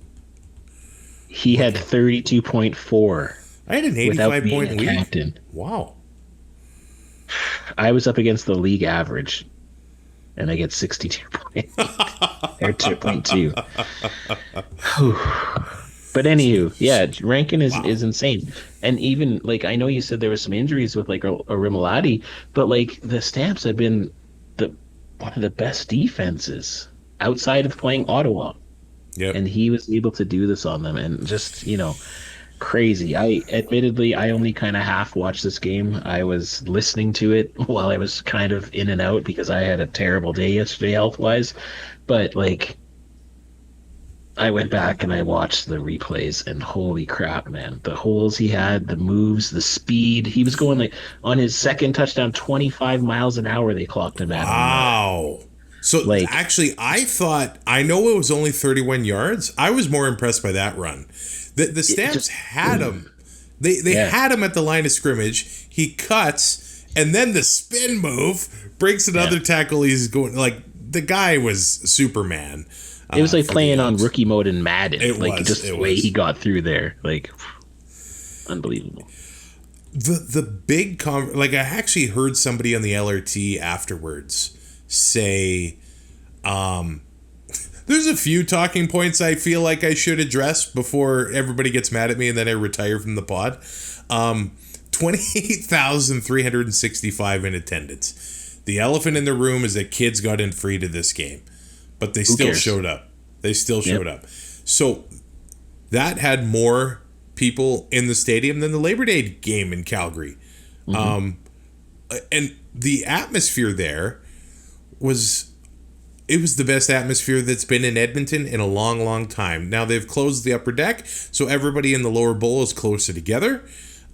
He had 32.4. I had an 85-point lead. Captain. Wow. I was up against the league average, and I get 62 points. Or 2.2. But anywho, Rankin is insane. And even, like, I know you said there was some injuries with, like, Orimolade, but, like, the Stamps have been one of the best defenses outside of playing Ottawa. Yep. And he was able to do this on them, and just, crazy. I only kind of half watched this game. I was listening to it while I was kind of in and out because I had a terrible day yesterday health-wise. But, like, I went back and I watched the replays, and holy crap, man. The holes he had, the moves, the speed. He was going, like, on his second touchdown, 25 miles an hour they clocked him at. Wow. So, like, actually, I know it was only 31 yards. I was more impressed by that run. The Stamps had him. They had him at the line of scrimmage. He cuts, and then the spin move breaks another tackle. He's going, like, the guy was Superman. It was like playing on rookie mode in Madden. The way was. he got through there. Like, unbelievable. The big I actually heard somebody on the LRT afterwards say, there's a few talking points I feel like I should address before everybody gets mad at me and then I retire from the pod. 28,365 in attendance. The elephant in the room is that kids got in free to this game. but they Who still cares? showed up. They still showed up. So that had more people in the stadium than the Labor Day game in Calgary. And the atmosphere there was the best atmosphere that's been in Edmonton in a long, long time. Now they've closed the upper deck, so everybody in the lower bowl is closer together.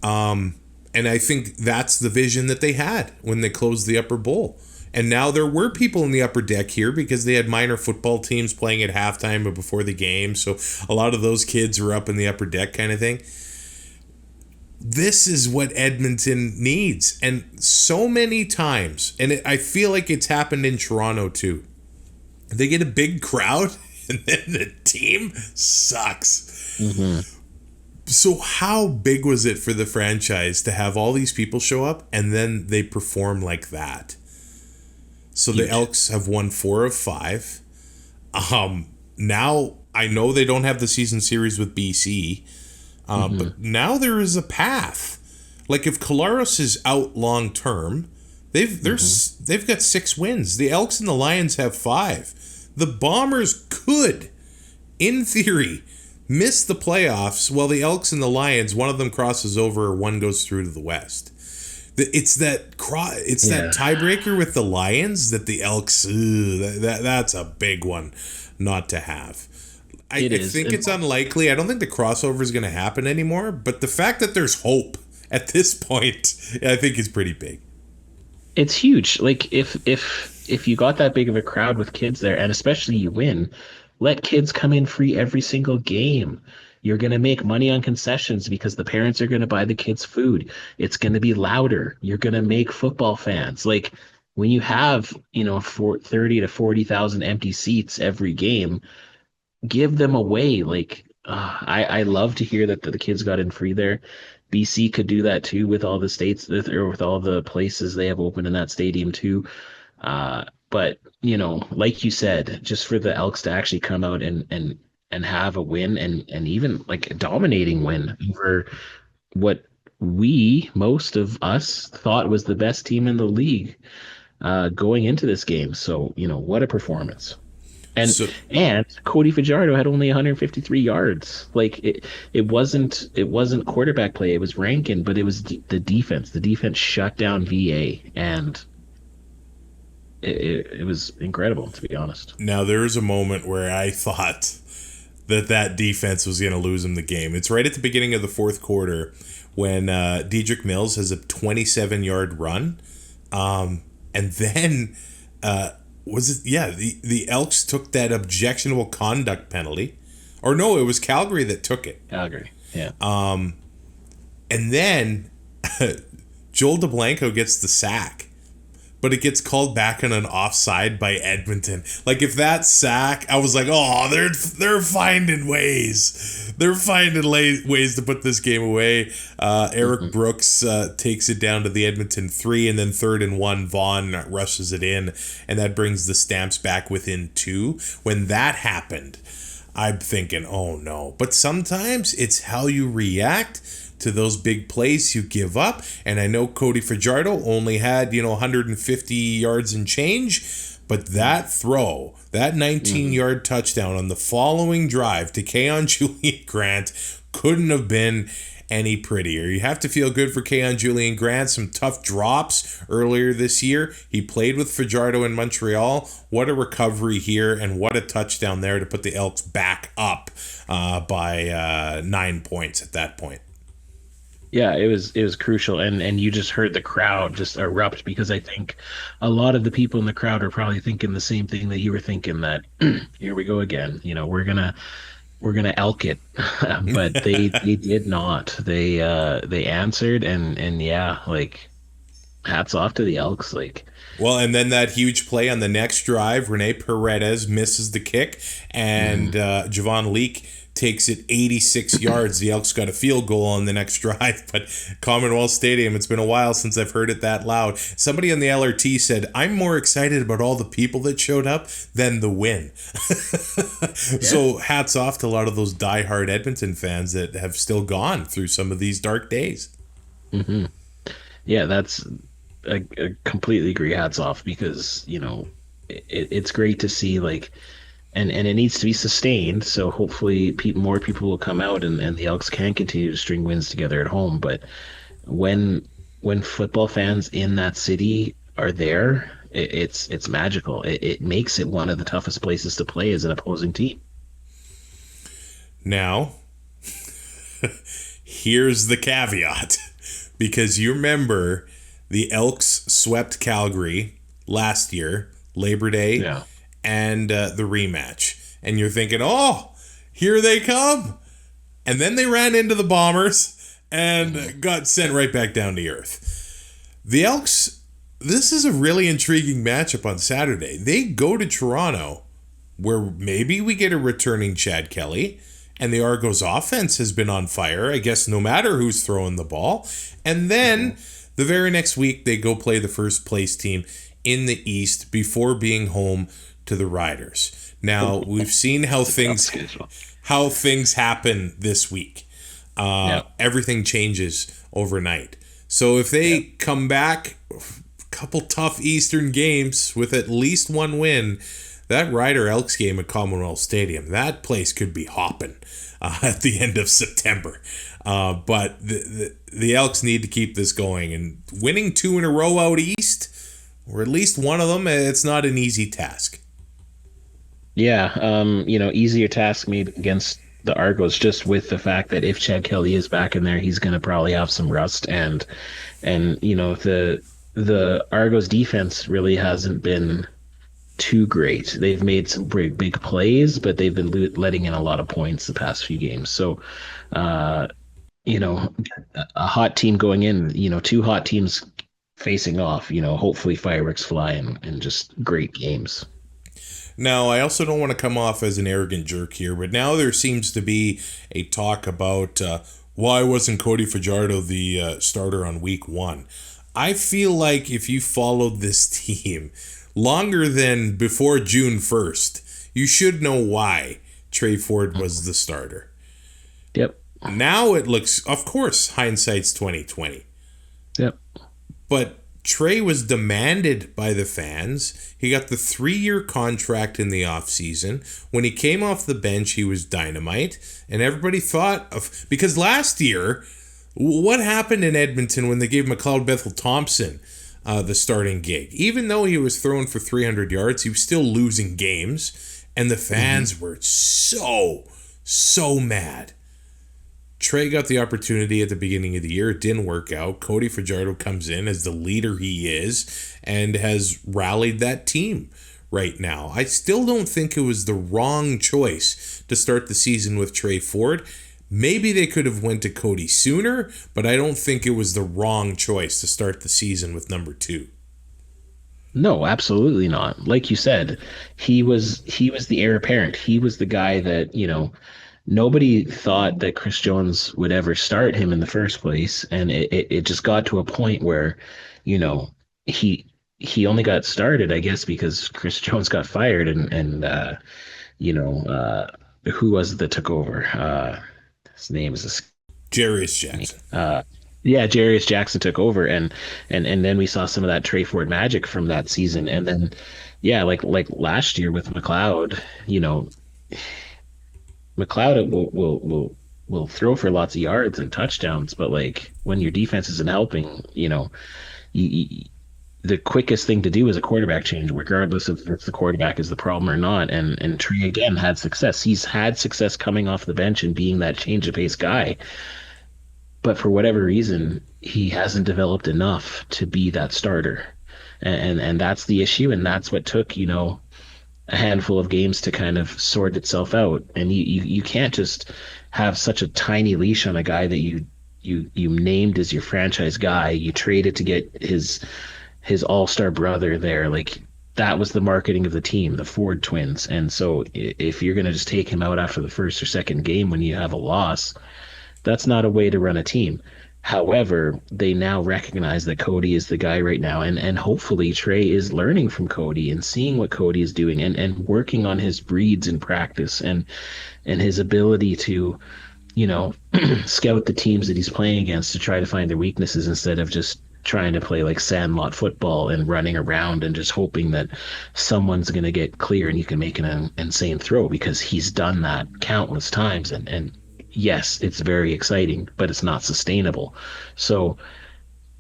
And I think that's the vision that they had when they closed the upper bowl. And now there were people in the upper deck here because they had minor football teams playing at halftime or before the game. So a lot of those kids were up in the upper deck kind of thing. This is what Edmonton needs. And so many times, and I feel like it's happened in Toronto too. They get a big crowd and then the team sucks. So how big was it for the franchise to have all these people show up and then they perform like that? So the Elks have won 4 of 5. Now I know they don't have the season series with BC, but now there is a path. Like if Collaros is out long term, they've got 6 wins. The Elks and the Lions have 5. The Bombers could, in theory, miss the playoffs while the Elks and the Lions, one of them crosses over or one goes through to the West. It's that tiebreaker with the Lions that the Elks, that's a big one not to have. I think it's unlikely. I don't think the crossover is going to happen anymore, but the fact that there's hope at this point, I think is pretty big. It's huge. Like if you got that big of a crowd with kids there, and especially you win, let kids come in free every single game. You're going to make money on concessions because the parents are going to buy the kids food. It's going to be louder. You're going to make football fans. Like when you have, 30 to 40,000 empty seats every game, give them away. Like I love to hear that the kids got in free there. BC could do that too with all the states or with all the places they have open in that stadium too. But like you said, just for the Elks to actually come out and have a win and even like a dominating win over what most of us thought was the best team in the league going into this game. So, what a performance. And Cody Fajardo had only 153 yards. Like it wasn't quarterback play. It was Rankin, but it was the defense. The defense shut down VA, and it was incredible, to be honest. Now there was a moment where I thought that defense was going to lose him the game. It's right at the beginning of the fourth quarter when Dedrick Mills has a 27-yard run, and then. The Elks took that objectionable conduct penalty. Or no, it was Calgary that took it. Calgary, yeah. And then Joel DeBlanco gets the sack. But it gets called back on an offside by Edmonton. Like, if that sack, I was like, oh, they're finding ways. They're finding ways to put this game away. Eric Brooks takes it down to the Edmonton 3, and then 3rd and 1, Vaughn rushes it in, and that brings the Stamps back within 2. When that happened, I'm thinking, oh, no. But sometimes it's how you react to those big plays you give up. And I know Cody Fajardo only had 150 yards and change, but that throw, that 19-yard touchdown on the following drive to Keon Julian Grant couldn't have been any prettier. You have to feel good for Keon Julian Grant. Some tough drops earlier this year. He played with Fajardo in Montreal. What a recovery here, and what a touchdown there to put the Elks back up by 9 points at that point. Yeah, it was crucial, and you just heard the crowd just erupt, because I think a lot of the people in the crowd are probably thinking the same thing that you were thinking, that here we go again. We're gonna elk it, but they did not. They answered, and yeah, like hats off to the Elks, like. Well, and then that huge play on the next drive, Rene Paredes misses the kick, and Javon Leake takes it 86 yards. The Elks got a field goal on the next drive, but Commonwealth Stadium, it's been a while since I've heard it that loud. Somebody on the LRT said, I'm more excited about all the people that showed up than the win. So hats off to a lot of those diehard Edmonton fans that have still gone through some of these dark days. Mm-hmm. Yeah, that's I completely agree. Hats off, because, it's great to see, like, and it needs to be sustained. So hopefully more people will come out, and the Elks can continue to string wins together at home. But when football fans in that city are there, it's magical. It makes it one of the toughest places to play as an opposing team. Now, here's the caveat, because you remember the Elks swept Calgary last year, Labor Day, Yeah. and the rematch. And you're thinking, oh, here they come. And then they ran into the Bombers and got sent right back down to earth. The Elks, this is a really intriguing matchup on Saturday. They go to Toronto, where maybe we get a returning Chad Kelly, and the Argos offense has been on fire, I guess, no matter who's throwing the ball. And then the very next week, they go play the first place team in the East before being home to the Riders. Now, we've seen how things happen this week. Everything changes overnight. So if they come back, a couple tough Eastern games with at least one win, that Rider Elks game at Commonwealth Stadium, that place could be hopping at the end of September. But the Elks need to keep this going, and winning 2 in a row out east, or at least one of them, it's not an easy task. Yeah, easier task maybe against the Argos, just with the fact that if Chad Kelly is back in there, he's going to probably have some rust, and the Argos defense really hasn't been too great. They've made some big plays, but they've been letting in a lot of points the past few games. So, a hot team going in, 2 hot teams facing off, hopefully fireworks fly and just great games. Now, I also don't want to come off as an arrogant jerk here, but now there seems to be a talk about why wasn't Cody Fajardo the starter on week 1? I feel like if you followed this team longer than before June 1st, you should know why Trey Ford was the starter. Yep. Now it looks, of course, hindsight's 2020. Yep. But Trey was demanded by the fans. He got the 3-year contract in the offseason. When he came off the bench, he was dynamite. And everybody thought of... Because last year, what happened in Edmonton when they gave McLeod Bethel-Thompson the starting gig? Even though he was throwing for 300 yards, he was still losing games. And the fans were so mad. Trey got the opportunity at the beginning of the year. It didn't work out. Cody Fajardo comes in as the leader he is and has rallied that team right now. I still don't think it was the wrong choice to start the season with Trey Ford. Maybe they could have went to Cody sooner, but I don't think it was the wrong choice to start the season with number 2. No, absolutely not. Like you said, he was the heir apparent. He was the guy that, nobody thought that Chris Jones would ever start him in the first place. And it just got to a point where, he only got started, I guess, because Chris Jones got fired and who was it that took over? His name is Jarius Jackson. Jarius Jackson took over, and then we saw some of that Trey Ford magic from that season. And then, like last year with McLeod, McLeod will throw for lots of yards and touchdowns, but like when your defense isn't helping, the quickest thing to do is a quarterback change, regardless of if the quarterback is the problem or not. And Trey again had success. He's had success coming off the bench and being that change of pace guy. But for whatever reason, he hasn't developed enough to be that starter. And that's the issue. And that's what took, a handful of games to kind of sort itself out. And you can't just have such a tiny leash on a guy that you named as your franchise guy. You traded to get his all-star brother there. Like, that was the marketing of the team, the Ford twins. And so if you're going to just take him out after the first or second game when you have a loss, that's not a way to run a team. However, they now recognize that Cody is the guy right now, and hopefully Trey is learning from Cody and seeing what Cody is doing and working on his reads in practice and his ability to, scout the teams that he's playing against to try to find their weaknesses instead of just trying to play like sandlot football and running around and just hoping that someone's going to get clear and you can make an insane throw, because he's done that countless times. And yes, it's very exciting, but it's not sustainable. So,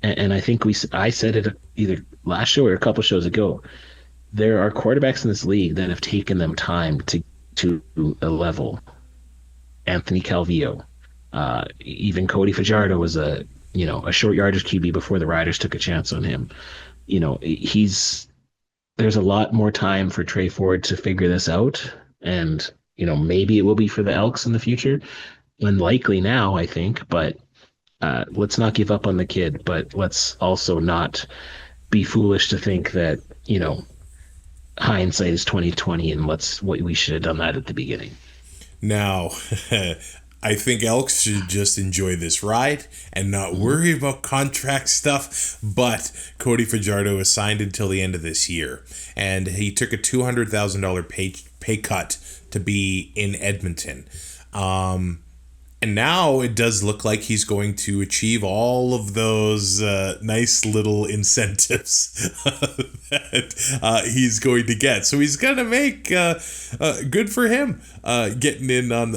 and I think I said it either last show or a couple shows ago, there are quarterbacks in this league that have taken them time to a level. Anthony Calvillo, even Cody Fajardo was a short yardage QB before the Riders took a chance on him. There's a lot more time for Trey Ford to figure this out, and maybe it will be for the Elks in the future. Unlikely now, I think, but let's not give up on the kid, but let's also not be foolish to think that hindsight is 2020 and we should have done that at the beginning. Now, I think Elks should just enjoy this ride and not worry about contract stuff. But Cody Fajardo is signed until the end of this year, and he took a $200,000 pay cut to be in Edmonton. And now it does look like he's going to achieve all of those nice little incentives that he's going to get. So he's going to make good for him getting in on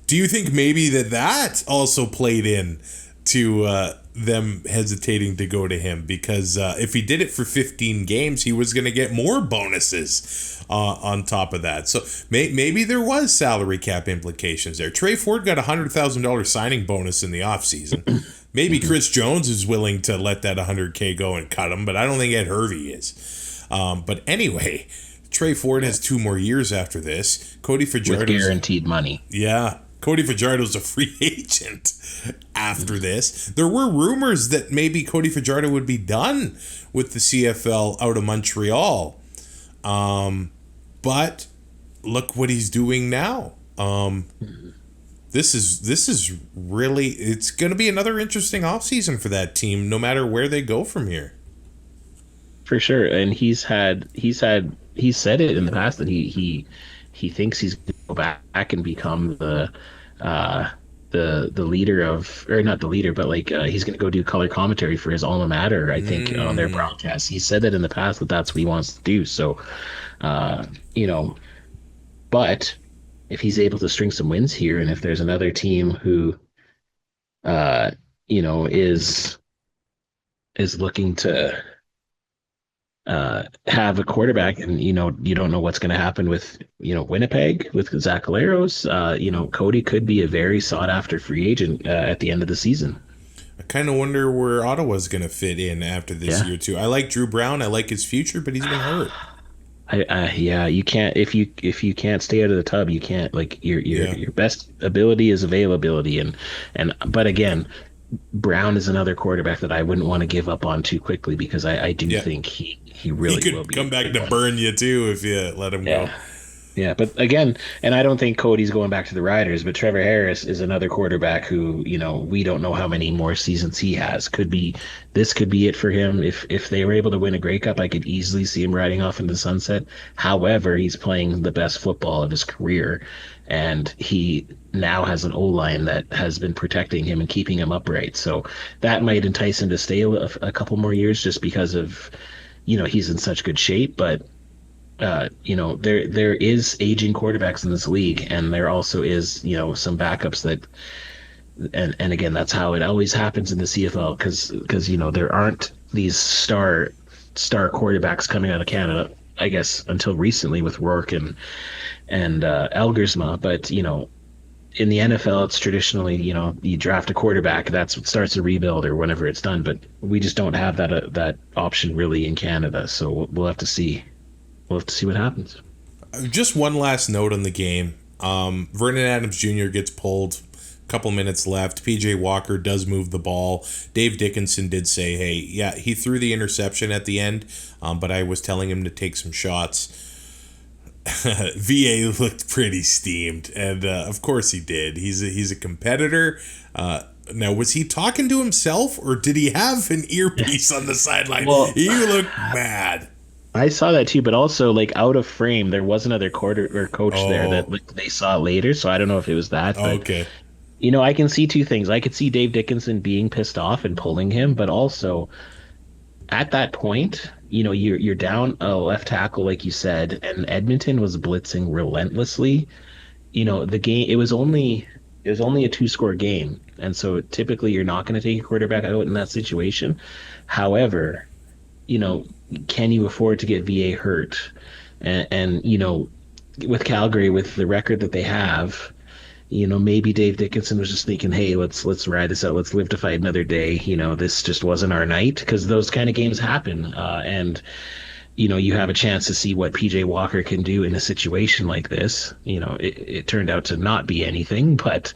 do you think maybe that also played in to them hesitating to go to him? Because if he did it for 15 games, he was going to get more bonuses on top of that. So maybe there was salary cap implications there. Trey Ford got a $100,000 signing bonus in the offseason. Maybe Chris Jones is willing to let that $100K go and cut him, but I don't think Ed Hervey is. But anyway, Trey Ford has 2 more years after this. Cody Fajardo with guaranteed money. Yeah. Cody Fajardo's a free agent after this. There were rumors that maybe Cody Fajardo would be done with the CFL out of Montreal. But look what he's doing now. This is really, it's going to be another interesting offseason for that team, no matter where they go from here. For sure. And he's said it in the past that he thinks he's going to go back and become the leader of, or not the leader, but he's going to go do color commentary for his alma mater, I think, on their broadcast. He said that in the past that that's what he wants to do. So, but if he's able to string some wins here, and if there's another team who, is looking to have a quarterback, and you don't know what's going to happen with Winnipeg with Zach Collaros. Cody could be a very sought after free agent at the end of the season. I kind of wonder where Ottawa's going to fit in after this year too. I like Drew Brown. I like his future, but he's been hurt. You can't, if you can't stay out of the tub, you can't, your best ability is availability, but again, Brown is another quarterback that I wouldn't want to give up on too quickly, because I do think he really will be. Come back to burn you too if you let him go. Yeah, but again, and I don't think Cody's going back to the Riders, but Trevor Harris is another quarterback who, we don't know how many more seasons he has. This could be it for him. If they were able to win a Grey Cup, I could easily see him riding off into the sunset. However, he's playing the best football of his career, and he now has an O-line that has been protecting him and keeping him upright. So that might entice him to stay a couple more years just because of, he's in such good shape. But there is aging quarterbacks in this league, and there also is some backups that, and again, that's how it always happens in the CFL, because there aren't these star quarterbacks coming out of Canada, I guess, until recently with Rourke and Elgersma. But in the NFL, it's traditionally you draft a quarterback, that's what starts a rebuild or whenever it's done. But we just don't have that option really in Canada, so we'll have to see. We'll have to see what happens. Just one last note on the game. Vernon Adams Jr. gets pulled. A couple minutes left. PJ Walker does move the ball. Dave Dickinson did say, hey, yeah, he threw the interception at the end, but I was telling him to take some shots. VA looked pretty steamed, and of course he did. He's a competitor. Now, was he talking to himself, or did he have an earpiece on the sideline? Well, he looked mad. I saw that too, but also out of frame, there was another coach there that they saw later. So I don't know if it was that. But okay. I can see two things. I could see Dave Dickinson being pissed off and pulling him, but also at that point, you're down a left tackle, like you said, and Edmonton was blitzing relentlessly. The game, it was only a 2-score game, and so typically you're not going to take a quarterback out in that situation. However, can you afford to get VA hurt? And with Calgary, with the record that they have, maybe Dave Dickinson was just thinking, hey, let's ride this out. Let's live to fight another day. This just wasn't our night, because those kind of games happen. And you have a chance to see what PJ Walker can do in a situation like this. It turned out to not be anything, but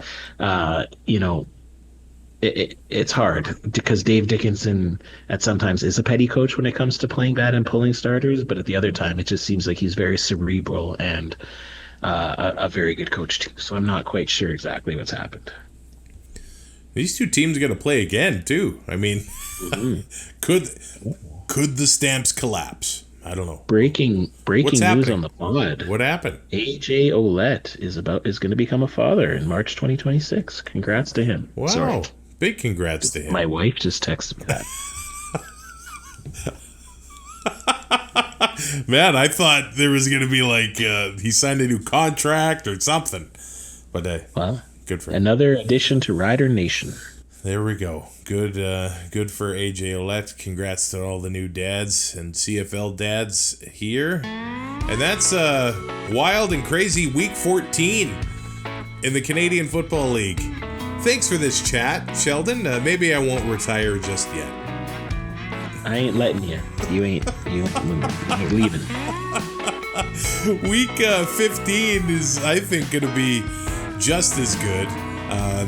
it's hard because Dave Dickinson at sometimes is a petty coach when it comes to playing bad and pulling starters, but at the other time, it just seems like he's very cerebral and a very good coach too. So I'm not quite sure exactly what's happened. These two teams are going to play again too. I mean, could the Stamps collapse? I don't know. Breaking news happening? on the pod. What happened? AJ Ouellette is going to become a father in March 2026. Congrats to him. Wow. Sorry. Big congrats to him. My wife just texted me that. Man, I thought there was going to be he signed a new contract or something. But well, good for him. Another addition to Rider Nation. There we go. Good for AJ Ouellette. Congrats to all the new dads and CFL dads here. And that's wild and crazy week 14 in the Canadian Football League. Thanks for this chat, Sheldon. Maybe I won't retire just yet. I ain't letting you. You ain't leaving. Week 15 is, I think, going to be just as good.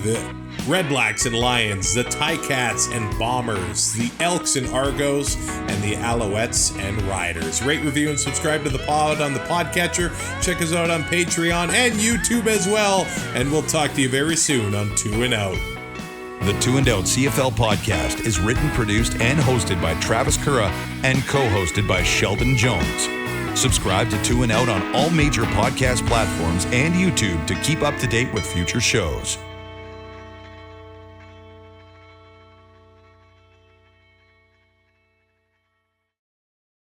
The RedBlacks and Lions, the Ticats and Bombers, the Elks and Argos, and the Alouettes and Riders. Rate, review, and subscribe to the pod on the podcatcher. Check us out on Patreon and YouTube as well. And we'll talk to you very soon on 2 and Out. The 2 and Out CFL podcast is written, produced, and hosted by Travis Currah and co-hosted by Sheldon Jones. Subscribe to 2 and Out on all major podcast platforms and YouTube to keep up to date with future shows.